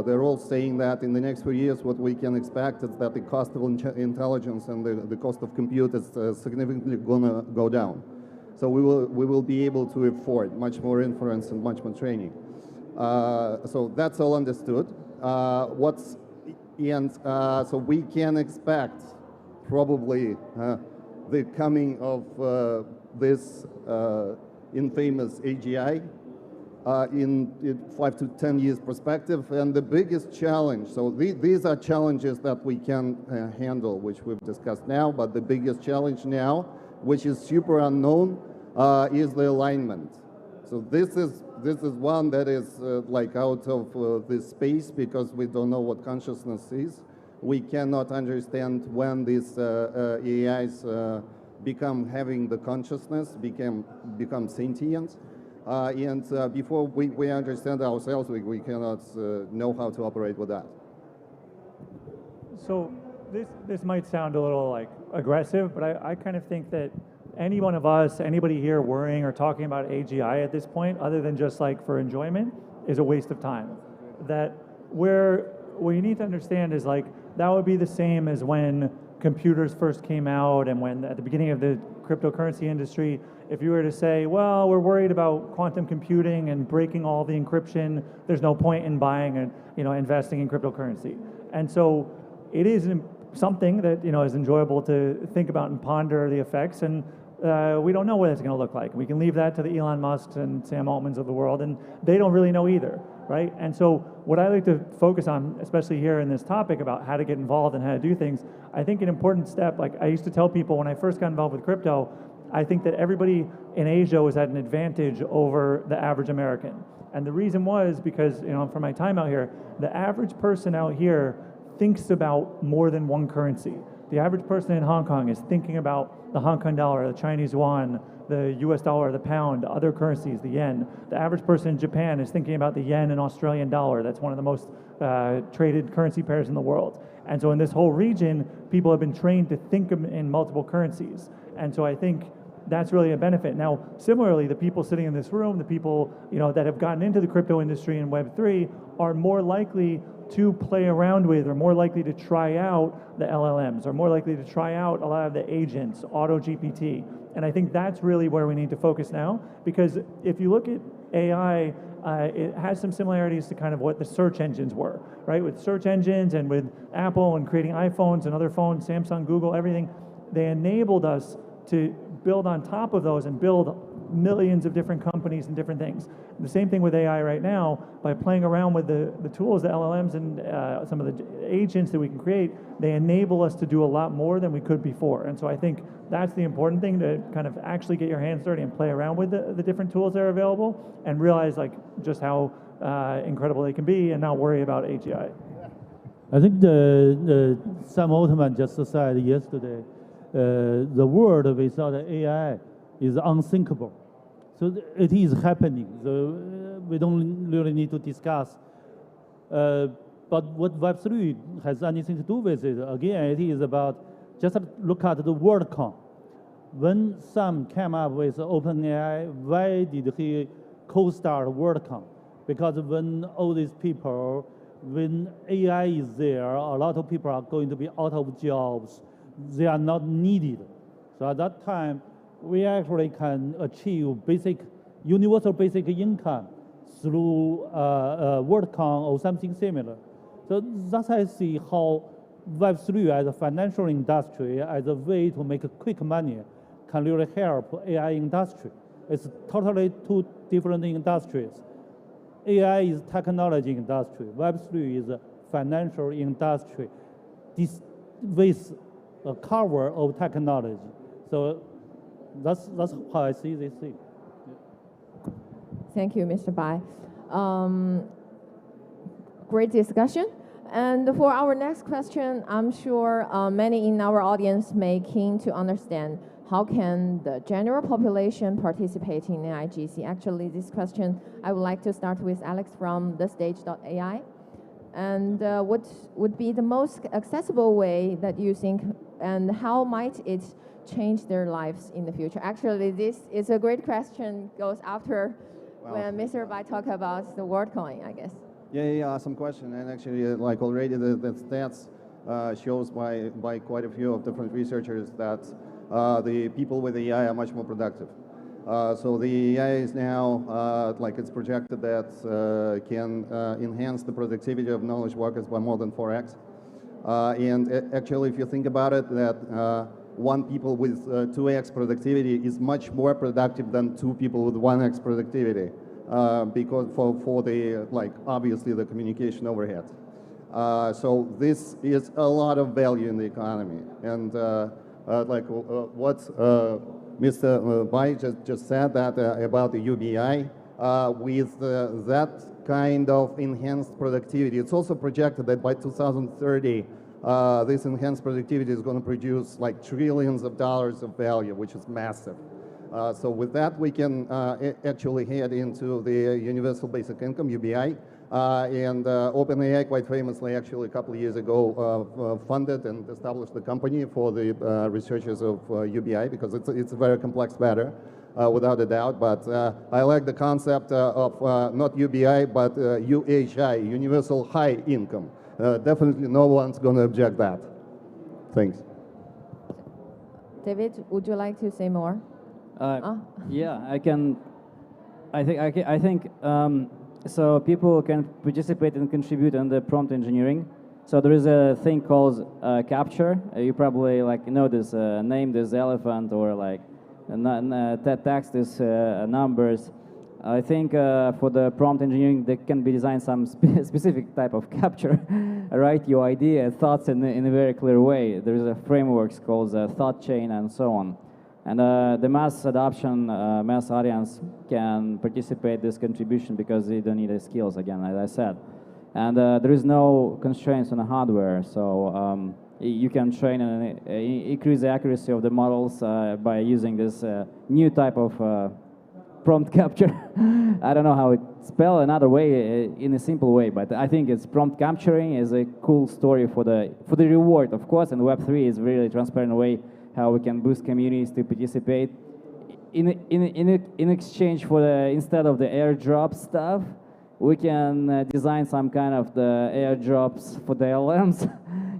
They're all saying that in the next few years, what we can expect is that the cost of intelligence and the cost of compute is significantly gonna go down. So we will be able to afford much more inference and much more training. So that's all understood. So we can expect probably the coming of this infamous AGI in 5 to 10 years perspective. And the biggest challenge, so these are challenges that we can handle, which we've discussed now, but the biggest challenge now, which is super unknown, is the alignment. So this is one that is like out of this space, because we don't know what consciousness is. We cannot understand when these AIs become having the consciousness, become sentient. And before we understand ourselves, we cannot know how to operate with that. So this might sound a little like aggressive, but I kind of think that any one of us, anybody here worrying or talking about AGI at this point, other than just like for enjoyment, is a waste of time. That what you need to understand is like, that would be the same as when computers first came out, and when at the beginning of the cryptocurrency industry, if you were to say, well, we're worried about quantum computing and breaking all the encryption, there's no point in buying and investing in cryptocurrency. And so it is something that is enjoyable to think about and ponder the effects, and we don't know what it's going to look like. We can leave that to the Elon Musks and Sam Altmans of the world, and they don't really know either, right? And so what I like to focus on, especially here in this topic about how to get involved and how to do things, I think an important step, like I used to tell people when I first got involved with crypto, I think that everybody in Asia was at an advantage over the average American. And the reason was because, from my time out here, the average person out here thinks about more than one currency. The average person in Hong Kong is thinking about the Hong Kong dollar, the Chinese yuan, the US dollar, the pound, other currencies, the yen. The average person in Japan is thinking about the yen and Australian dollar. That's one of the most traded currency pairs in the world. And so in this whole region, people have been trained to think in multiple currencies. And so I think that's really a benefit. Now, similarly, the people sitting in this room, the people that have gotten into the crypto industry and Web3 are more likely to play around with, or more likely to try out the LLMs, or more likely to try out a lot of the agents, AutoGPT. And I think that's really where we need to focus now, because if you look at AI, it has some similarities to kind of what the search engines were, right? With search engines and with Apple and creating iPhones and other phones, Samsung, Google, everything, they enabled us to build on top of those and build millions of different companies and different things. The same thing with AI right now. By playing around with the tools, the LLMs and some of the agents that we can create, they enable us to do a lot more than we could before. And so I think that's the important thing, to kind of actually get your hands dirty and play around with the different tools that are available and realize like just how incredible they can be and not worry about AGI. I think Sam Altman just said yesterday, the world without AI is unthinkable. So it is happening. So we don't really need to discuss. But what Web3 has anything to do with it? Again, it is about just look at the word count. When Sam came up with OpenAI, why did he co-start word count? Because when all these people, when AI is there, a lot of people are going to be out of jobs. They are not needed. So at that time, we actually can achieve universal basic income through word count or something similar. So that's how I see how Web3 as a financial industry, as a way to make quick money, can really help AI industry. It's totally two different industries. AI is technology industry. Web3 is a financial industry. This with a cover of technology. So that's how I see this thing. Thank you, Mr. Bai. Great discussion. And for our next question, I'm sure many in our audience may keen to understand how can the general population participate in AIGC. Actually, this question, I would like to start with Alex from thestage.AI. And what would be the most accessible way that you think, and how might it change their lives in the future? Actually, this is a great question, goes after when Mr. Bai talked about the WorldCoin, I guess. Yeah, awesome question. And actually, like already the stats shows by quite a few of different researchers that the people with AI are much more productive. So the AI is now, like it's projected that can enhance the productivity of knowledge workers by more than 4x. And actually, if you think about it, that one people with 2x productivity is much more productive than two people with 1x productivity. Because for the, like, obviously the communication overhead. So this is a lot of value in the economy. And like what Mr. Bai just said that about the UBI, with that kind of enhanced productivity, it's also projected that by 2030, this enhanced productivity is going to produce like trillions of dollars of value, which is massive. So with that, we can actually head into the universal basic income, UBI. And OpenAI, quite famously, actually a couple of years ago, funded and established the company for the researchers of UBI, because it's a very complex matter, without a doubt. But I like the concept of not UBI, but UHI, Universal High Income. Definitely no one's going to object that. Thanks. David, would you like to say more? Yeah, I can. I think so. People can participate and contribute in the prompt engineering. So there is a thing called capture. You probably like know this name, this elephant, or like text is numbers. I think for the prompt engineering, there can be designed some specific type of capture, write your idea, thoughts in a very clear way. There is a framework called thought chain and so on. And the mass adoption, mass audience can participate in this contribution because they don't need the skills, again, as I said. And there is no constraints on the hardware, so you can train and increase the accuracy of the models by using this new type of prompt capture. I don't know how it's spelled another way, in a simple way, but I think it's prompt capturing is a cool story for the reward, of course, and Web3 is really transparent way how we can boost communities to participate. in exchange for instead of the airdrop stuff, we can design some kind of the airdrops for the LLMs.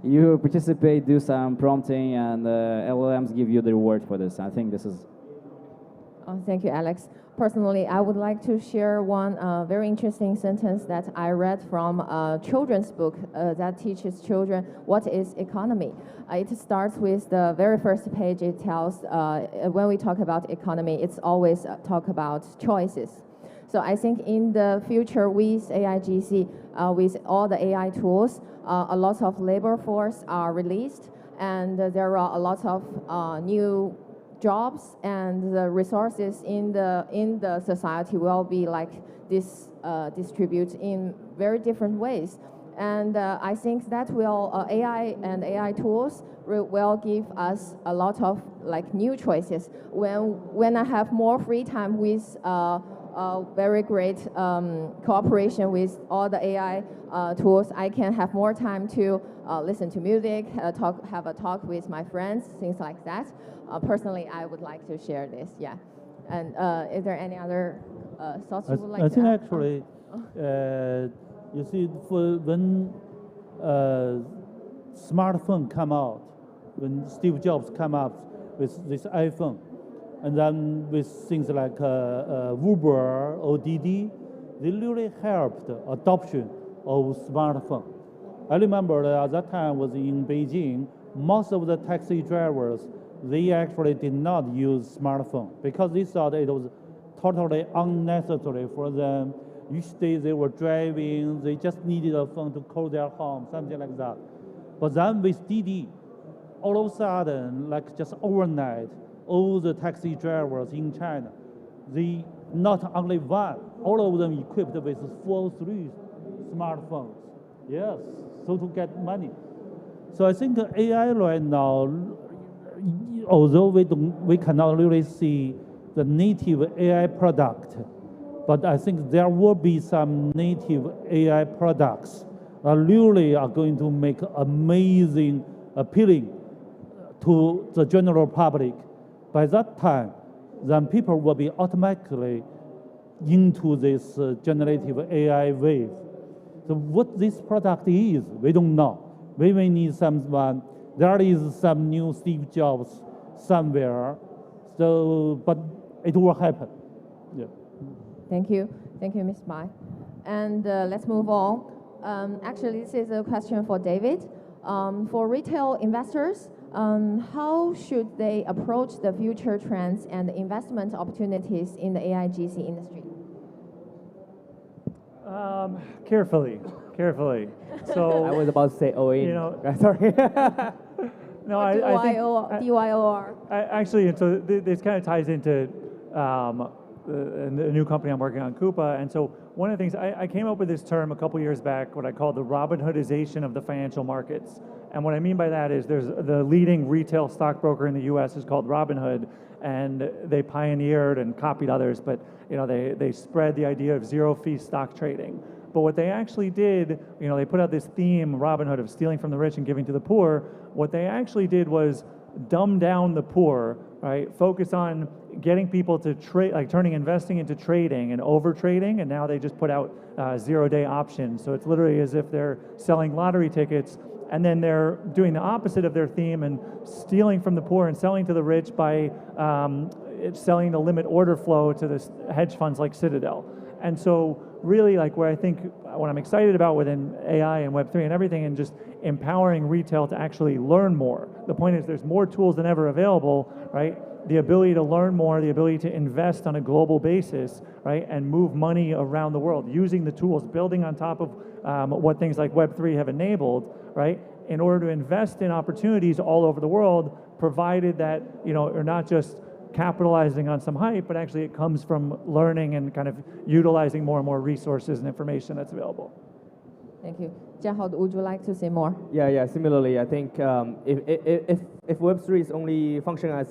You participate, do some prompting, and LLMs give you the reward for this. I think this is. Oh, thank you, Alex. Personally, I would like to share one very interesting sentence that I read from a children's book that teaches children what is economy. It starts with the very first page. It tells when we talk about economy, it's always talk about choices. So I think in the future with AIGC, with all the AI tools, a lot of labor force are released, and there are a lot of new jobs, and the resources in the society will be like this distribute in very different ways. And I think that will AI and AI tools will give us a lot of like new choices. When I have more free time with very great cooperation with all the AI tools, I can have more time to listen to music, have a talk with my friends, things like that. Personally, I would like to share this, yeah. And is there any other thoughts you would like to add? I think actually, you see, when smartphone come out, when Steve Jobs come up with this iPhone, and then with things like Uber or Didi, they really helped adoption of smartphone. I remember that at that time was in Beijing, most of the taxi drivers, they actually did not use smartphone because they thought it was totally unnecessary for them. Each day they were driving, they just needed a phone to call their home, something like that. But then with Didi, all of a sudden, like just overnight, all the taxi drivers in China, they not only one, all of them equipped with 3 smartphones. Yes, so to get money. So I think AI right now, although we cannot really see the native AI product, but I think there will be some native AI products that really are going to make amazing, appealing to the general public. By that time, then people will be automatically into this generative AI wave. So what this product is, we don't know. We may need someone. There is some new Steve Jobs somewhere. So, but it will happen. Yeah. Thank you, Ms. Bai. And let's move on. Actually, this is a question for David. For retail investors, how should they approach the future trends and investment opportunities in the AIGC industry? Carefully. So I was about to say OA. Sorry. No, I think DYOR. Actually, and so this kind of ties into the new company I'm working on, Kupa. And so one of the things, I came up with this term a couple years back, what I call the Robin Hoodization of the financial markets. And what I mean by that is there's the leading retail stockbroker in the US is called Robinhood, and they pioneered and copied others, but they spread the idea of zero-fee stock trading. But what they actually did, they put out this theme, Robinhood, of stealing from the rich and giving to the poor. What they actually did was dumb down the poor, right? Focus on getting people to trade, like turning investing into trading and over trading, and now they just put out 0-day options. So it's literally as if they're selling lottery tickets, and then they're doing the opposite of their theme and stealing from the poor and selling to the rich by selling the limit order flow to the hedge funds like Citadel. And so really like where I think what I'm excited about within AI and Web3 and everything, and just empowering retail to actually learn more. The point is there's more tools than ever available, right? The ability to learn more, the ability to invest on a global basis, right? And move money around the world using the tools, building on top of what things like Web3 have enabled, right? In order to invest in opportunities all over the world, provided that, are not just capitalizing on some hype, but actually it comes from learning and kind of utilizing more and more resources and information that's available. Thank you. Jiahao, would you like to say more? Yeah. Similarly, I think if Web3 is only functioning as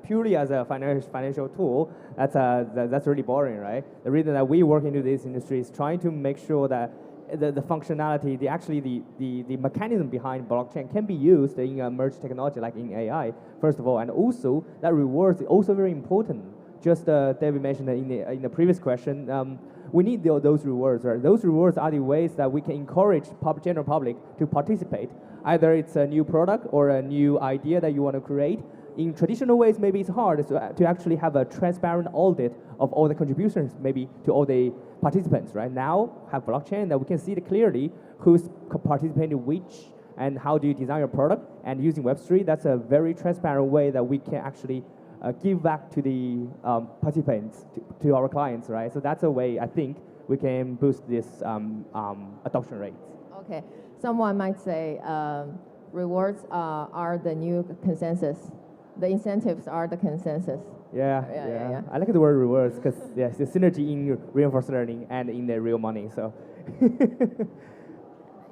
purely as a financial tool, that's really boring, right? The reason that we work into this industry is trying to make sure that the functionality, the mechanism behind blockchain can be used in merge technology like in AI, first of all, and also that rewards is also very important. Just David mentioned in the previous question, we need those rewards, right? Those rewards are the ways that we can encourage general public to participate. Either it's a new product or a new idea that you want to create. In traditional ways, maybe it's hard to actually have a transparent audit of all the contributions, maybe to all the participants, right? Now, have blockchain that we can see clearly who's participating which and how do you design your product. And using Web3, that's a very transparent way that we can actually give back to the participants, to our clients, right? So that's a way I think we can boost this adoption rates. Okay, someone might say rewards are the new consensus. The incentives are the consensus. Yeah. I like the word rewards because there's the synergy in reinforcement learning and in the real money. So.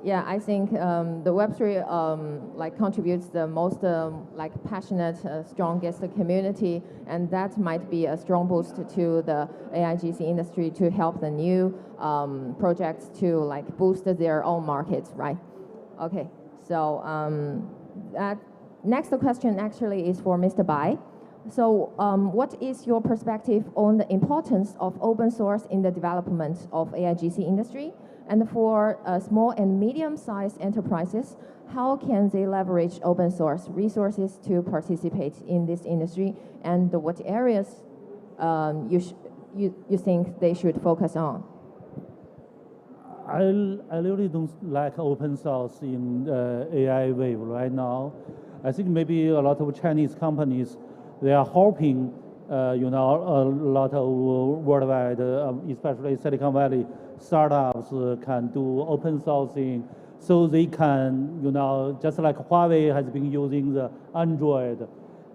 Yeah, I think the Web3 like contributes the most like passionate, strongest community, and that might be a strong boost to the AIGC industry to help the new projects to like boost their own markets, right? Okay, so that next question actually is for Mr. Bai. So what is your perspective on the importance of open source in the development of AIGC industry? And for small and medium-sized enterprises, how can they leverage open source resources to participate in this industry? And what areas you think they should focus on? I really don't like open source in AI wave right now. I think maybe a lot of Chinese companies, they are hoping, a lot of worldwide, especially Silicon Valley, startups can do open sourcing, so they can, just like Huawei has been using the Android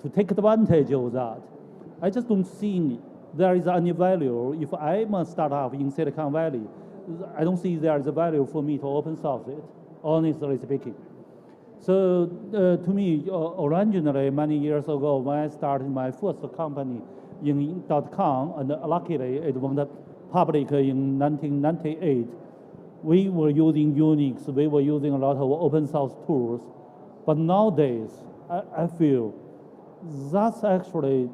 to take advantage of that. I just don't think there is any value. If I'm a startup in Silicon Valley, I don't see there is a value for me to open source it, honestly speaking. So to me, originally, many years ago, when I started my first company in .com, and luckily it went public in 1998, we were using Unix, we were using a lot of open source tools. But nowadays, I feel that's actually,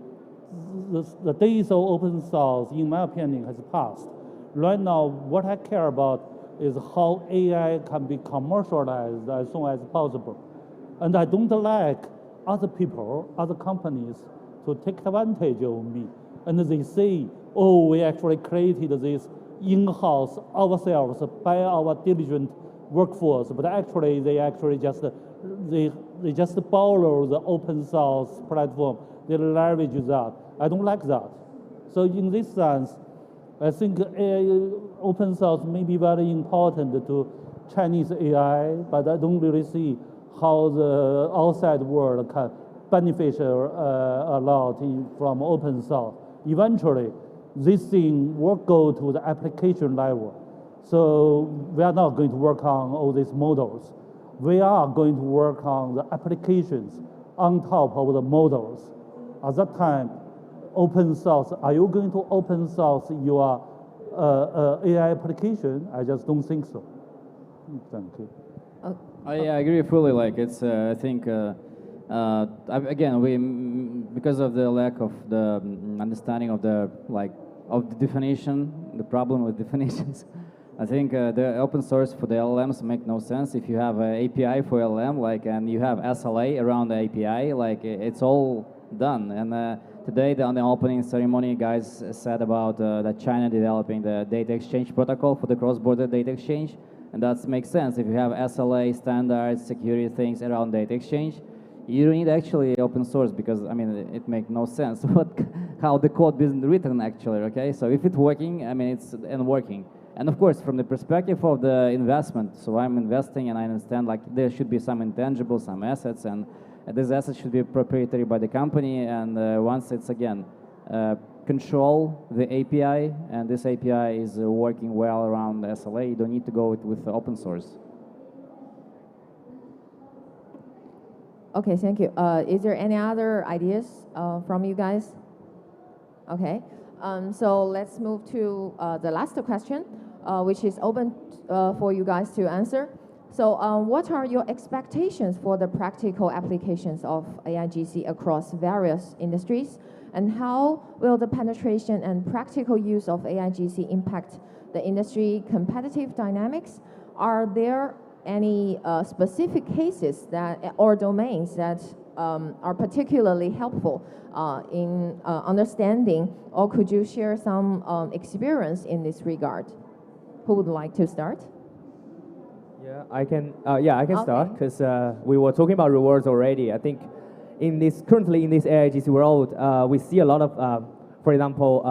the days of open source, in my opinion, has passed. Right now, what I care about is how AI can be commercialized as soon as possible. And I don't like other people, other companies to take advantage of me. And they say, oh, we actually created this in-house ourselves by our diligent workforce, but actually they just borrow the open source platform. They leverage that. I don't like that. So in this sense, I think open source may be very important to Chinese AI, but I don't really see how the outside world can benefit a lot from open source. Eventually, this thing will go to the application level. So we are not going to work on all these models. We are going to work on the applications on top of the models. At that time, open source, are you going to open source your AI application? I just don't think so. Thank you. I agree fully. Like it's, I think, again, because of the lack of the understanding of the definition, the problem with definitions. I think the open source for the LLMs make no sense. If you have an API for LLM, and you have SLA around the API, it's all done. And today, on the opening ceremony, guys said about that China developing the data exchange protocol for the cross-border data exchange, and that makes sense. If you have SLA standards, security things around data exchange, you don't need actually open source because it makes no sense how the code is written actually. Okay, so if it's working, it's working. And of course, from the perspective of the investment, so I'm investing and I understand there should be some intangibles, some assets, and these assets should be proprietary by the company. And once it's again control the API, and this API is working well around the SLA, you don't need to go with open source. Okay, thank you. Is there any other ideas from you guys? Okay, so let's move to the last question. which is open for you guys to answer. So what are your expectations for the practical applications of AIGC across various industries? And how will the penetration and practical use of AIGC impact the industry competitive dynamics? Are there any specific cases that, or domains that are particularly helpful in understanding, or could you share some experience in this regard? Who would like to start? Yeah, I can start, because we were talking about rewards already. I think currently in this AIGC world, we see a lot of, for example,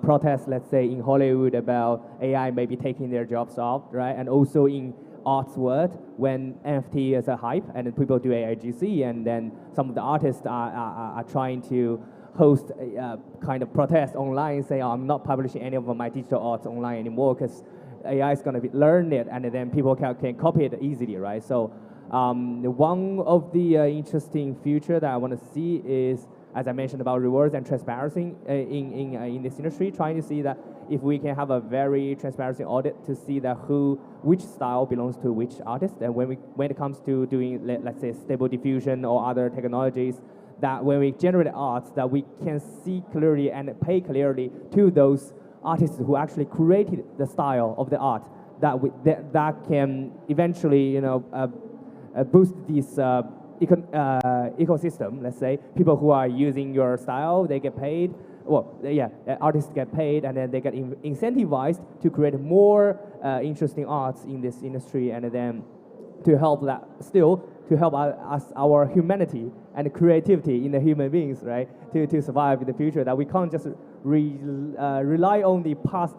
protests, let's say in Hollywood, about AI maybe taking their jobs off, right? And also in arts world, when NFT is a hype and then people do AIGC, and then some of the artists are trying to host a kind of protest online, say, oh, I'm not publishing any of my digital arts online anymore because AI is going to learn it, and then people can copy it easily, right? So one of the interesting future that I want to see is, as I mentioned, about rewards and transparency in this industry, trying to see that if we can have a very transparency audit to see that which style belongs to which artist, and when it comes to doing, let's say, stable diffusion or other technologies, that when we generate arts, that we can see clearly and pay clearly to those artists who actually created the style of the art, that can eventually, boost this ecosystem. Let's say people who are using your style, they get paid. Well, yeah, artists get paid, and then they get incentivized to create more interesting arts in this industry, and then to help our humanity and creativity in the human beings, right? To survive in the future, that we can't just rely on the past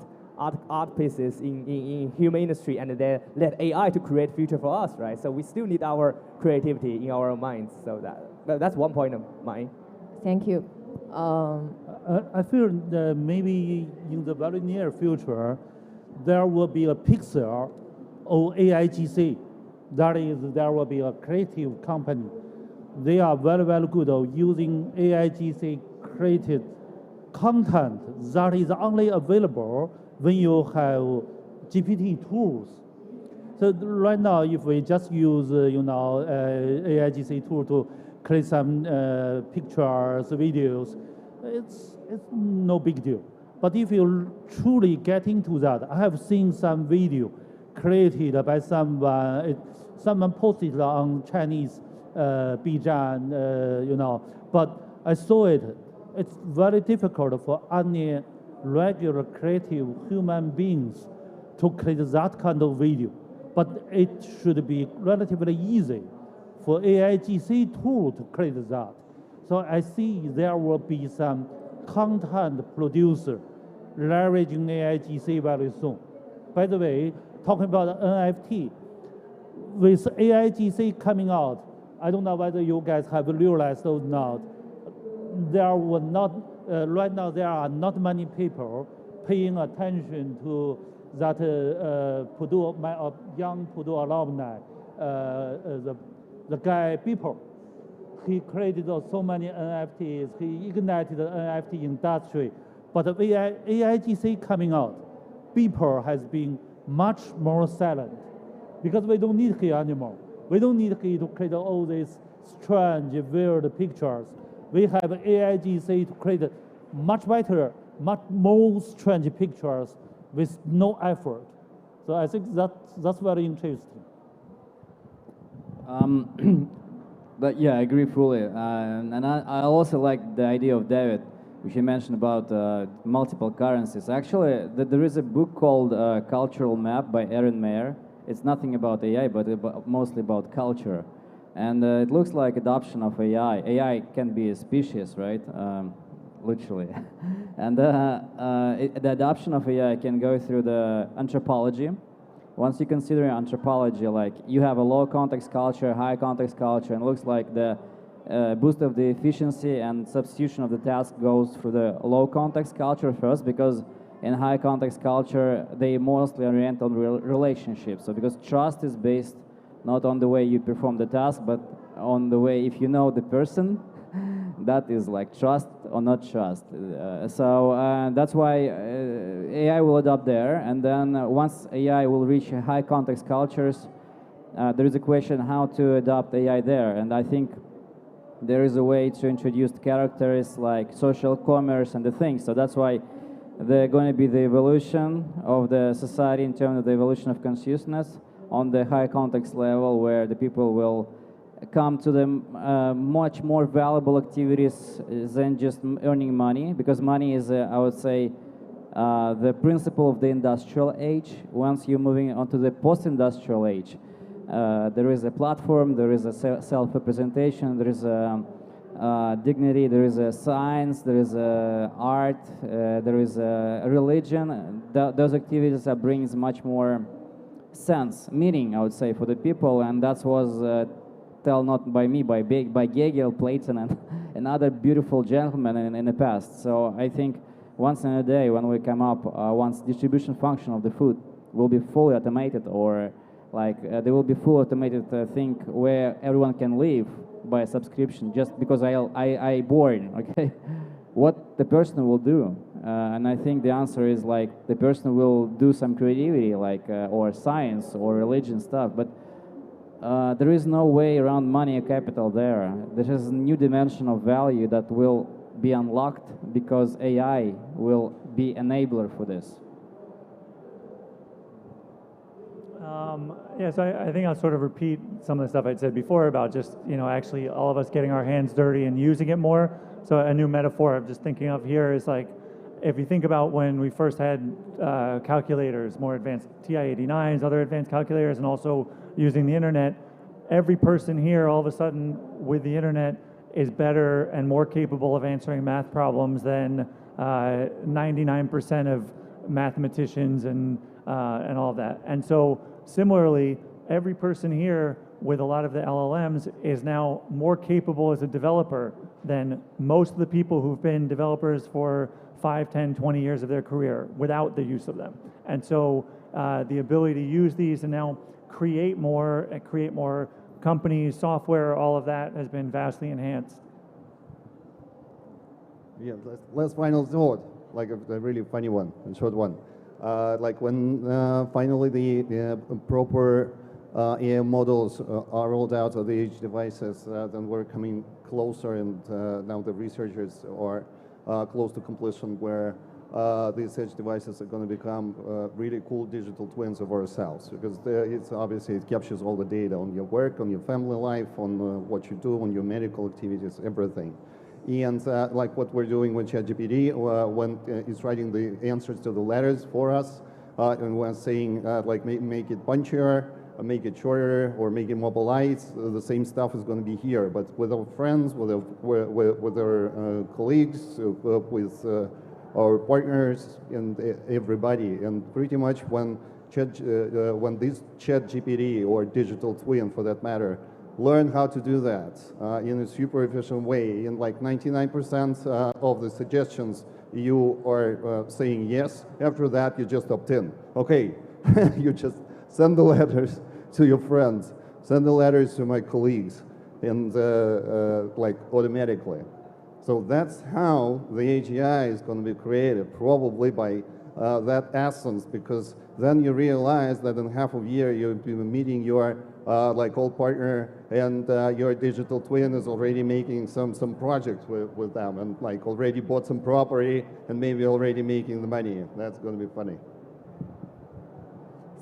art pieces in human industry and then let AI to create future for us, right? So we still need our creativity in our minds. So that's one point of mine. Thank you. I feel that maybe in the very near future, there will be a pixel of AIGC. That is, there will be a creative company. They are very, very good at using AIGC created content that is only available when you have GPT tools. So right now, if we just use, AIGC tool to create some pictures, videos, it's no big deal. But if you truly get into that, I have seen some video created by someone posted on Chinese ZHANG, but I saw it. It's very difficult for any regular creative human beings to create that kind of video. But it should be relatively easy for AIGC tool to create that. So I see there will be some content producer leveraging AIGC very soon. By the way, talking about NFT, with AIGC coming out, I don't know whether you guys have realized or not, there were not, right now there are not many people paying attention to that young Purdue alumni, the guy Beeple. He created so many NFTs, he ignited the NFT industry. But with AIGC coming out, Beeple has been much more silent because we don't need him anymore. We don't need him to create all these strange, weird pictures. We have AIGC to create much better, much more strange pictures with no effort. So I think that's very interesting. But yeah, I agree fully. And I also like the idea of David, which he mentioned about multiple currencies. Actually, there is a book called Cultural Map by Erin Meyer. It's nothing about AI, but mostly about culture. And it looks like adoption of AI. AI can be a species, right? Literally. And the adoption of AI can go through the anthropology. Once you consider anthropology, like you have a low context culture, high context culture, and it looks like the boost of the efficiency and substitution of the task goes through the low context culture first, because in high context culture, they mostly orient on relationships. So because trust is based not on the way you perform the task, but on the way, if you know the person, that is like trust or not trust. That's why AI will adopt there, and then once AI will reach high context cultures, there is a question how to adopt AI there, and I think there is a way to introduce characters like social commerce and the things. So that's why they're going to be the evolution of the society in terms of the evolution of consciousness on the high context level, where the people will come to the much more valuable activities than just earning money, because money is, I would say, the principle of the industrial age. Once you're moving onto the post-industrial age, there is a platform, there is a self-representation, there is a dignity, there is a science, there is a art, there is a religion. Those activities that brings much more sense, meaning, I would say, for the people, and that was told not by me, by Hegel, Platon, and other beautiful gentlemen in the past. So I think once in a day, when we come up, once distribution function of the food will be fully automated, or like there will be full automated thing where everyone can live by subscription just because I born, okay? What the person will do, and I think the answer is like the person will do some creativity, like or science or religion stuff, but there is no way around money or capital there. There is a new dimension of value that will be unlocked because AI will be enabler for this. Yeah, so I think I'll sort of repeat some of the stuff I'd said before about just, actually all of us getting our hands dirty and using it more. So a new metaphor I'm just thinking of here is like, if you think about when we first had calculators, more advanced TI-89s, other advanced calculators, and also using the internet, every person here all of a sudden with the internet is better and more capable of answering math problems than 99% of mathematicians and all of that. And so similarly, every person here with a lot of the LLMs is now more capable as a developer than most of the people who've been developers for 5, 10, 20 years of their career without the use of them. And so the ability to use these and now create more companies, software, all of that has been vastly enhanced. Yeah, last final thought, like a really funny one, and short one. Like when finally the proper AI models are rolled out of the edge devices, then we're coming closer, and now the researchers are close to completion, where these edge devices are going to become really cool digital twins of ourselves, because it's obviously it captures all the data on your work, on your family life, on what you do, on your medical activities, everything. And like what we're doing with ChatGPT, when it's writing the answers to the letters for us, and we're saying like make it punchier, make it shorter, or make it mobilize, the same stuff is going to be here, but with our friends, with our colleagues, with our partners, and everybody. And pretty much when this ChatGPT, or digital twin for that matter, learn how to do that in a super efficient way, in like 99% of the suggestions you are saying yes. After that, you just opt in. Okay, you just send the letters to your friends, send the letters to my colleagues, and like automatically. So that's how the AGI is going to be created, probably by that essence, because then you realize that in half a year you'll be meeting your like old partner, and your digital twin is already making some projects with them, and like already bought some property, and maybe already making the money. That's going to be funny.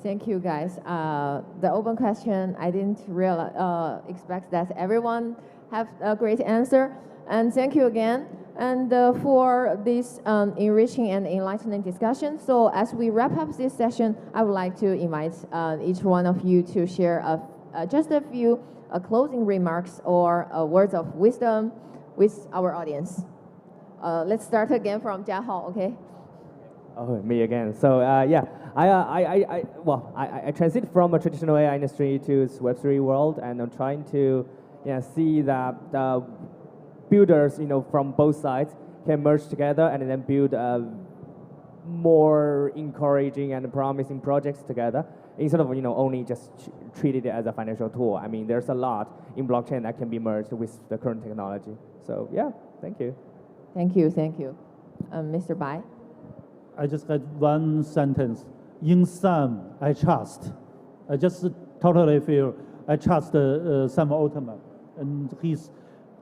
Thank you, guys. The open question, I didn't expect that everyone have a great answer. And thank you again. And for this enriching and enlightening discussion. So as we wrap up this session, I would like to invite each one of you to share just a few closing remarks or words of wisdom with our audience. Let's start again from Jiahao, okay? Oh, me again. So yeah, I transit from a traditional AI industry to this Web3 world, and I'm trying to see that builders, from both sides can merge together and then build more encouraging and promising projects together, instead of only just treat it as a financial tool. I mean, there's a lot in blockchain that can be merged with the current technology. So yeah, thank you. Thank you, thank you. Mr. Bai? I just got one sentence. In Sam, I trust. I just totally feel I trust Sam Altman and his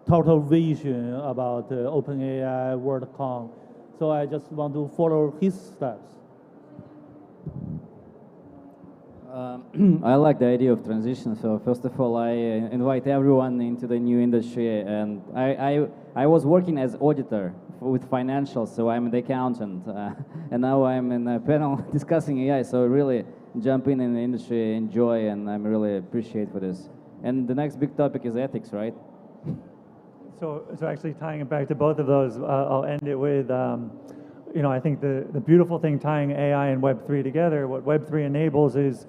total vision about OpenAI, WorldCon. So I just want to follow his steps. I like the idea of transition. So first of all, I invite everyone into the new industry. And I was working as auditor with financials, so I'm the accountant. And now I'm in a panel discussing AI. So really jump in the industry, enjoy, and I'm really appreciate for this. And the next big topic is ethics, right? So actually tying it back to both of those, I'll end it with, you know, I think the beautiful thing tying AI and Web3 together, what Web3 enables is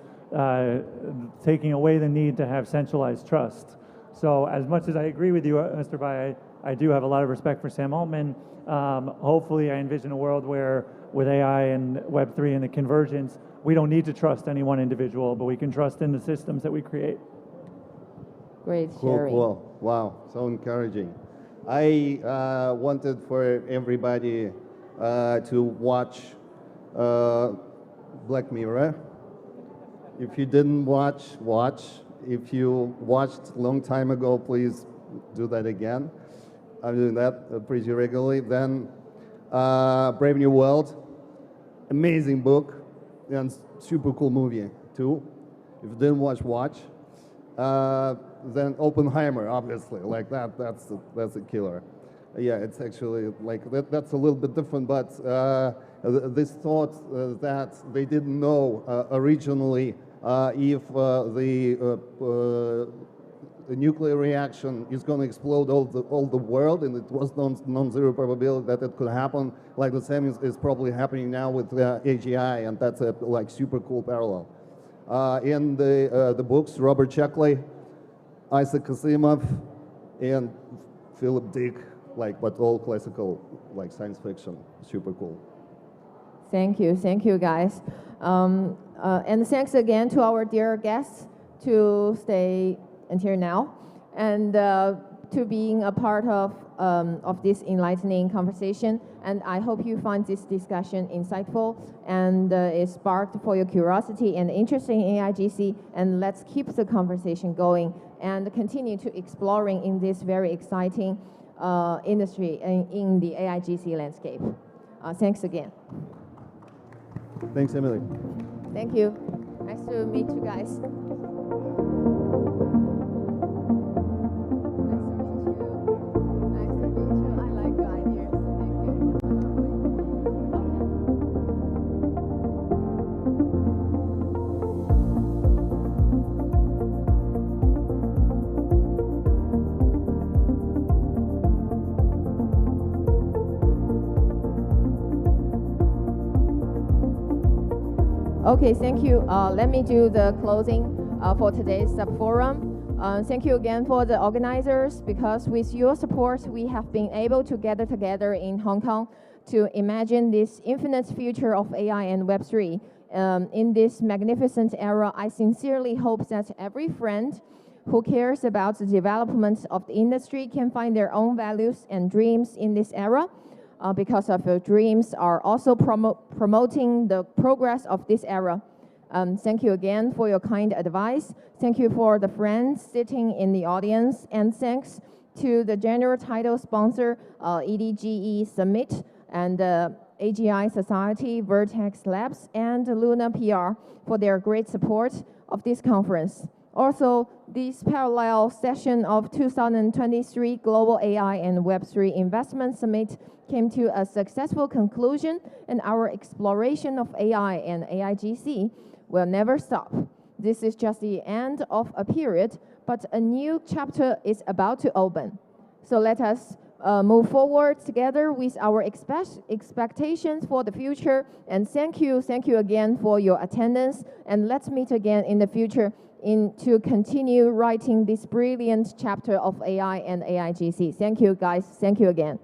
taking away the need to have centralized trust. So as much as I agree with you, Mr. Bai, I do have a lot of respect for Sam Altman. Hopefully I envision a world where with AI and Web3 and the convergence, we don't need to trust any one individual, but we can trust in the systems that we create. Great Cool, sharing. cool. Wow, so encouraging. I wanted for everybody to watch Black Mirror. If you didn't watch. If you watched a long time ago, please do that again. I'm doing that pretty regularly. Then Brave New World, amazing book and super cool movie too. If you didn't watch. Then Oppenheimer, obviously, like that's a killer. Yeah, it's actually like that's a little bit different, but this thought that they didn't know originally if the nuclear reaction is going to explode all the world, and it was non-zero probability that it could happen. Like the same is probably happening now with AGI, and that's a like super cool parallel. In the books, Robert Sheckley, Isaac Asimov, and Philip Dick, but all classical like science fiction, super cool. Thank you guys. And thanks again to our dear guests to stay until now and to being a part of this enlightening conversation. And I hope you find this discussion insightful and it sparked for your curiosity and interest in AIGC. And let's keep the conversation going and continue to exploring in this very exciting industry in the AIGC landscape. Thanks again. Thanks, Emilie. Thank you. Nice to meet you guys. Okay, thank you. Let me do the closing for today's sub-forum. Thank you again for the organizers, because with your support, we have been able to gather together in Hong Kong to imagine this infinite future of AI and Web3. In this magnificent era, I sincerely hope that every friend who cares about the development of the industry can find their own values and dreams in this era. Because of your dreams are also promoting the progress of this era. Thank you again for your kind advice. Thank you for the friends sitting in the audience. And thanks to the general title sponsor, EDGE Summit, and AGI Society, Vertex Labs, and Luna PR for their great support of this conference. Also, this parallel session of 2023 Global AI and Web3 Investment Summit came to a successful conclusion, and our exploration of AI and AIGC will never stop. This is just the end of a period, but a new chapter is about to open. So let us move forward together with our expectations for the future. And thank you again for your attendance. And let's meet again in the future to continue writing this brilliant chapter of AI and AIGC. Thank you, guys. Thank you again.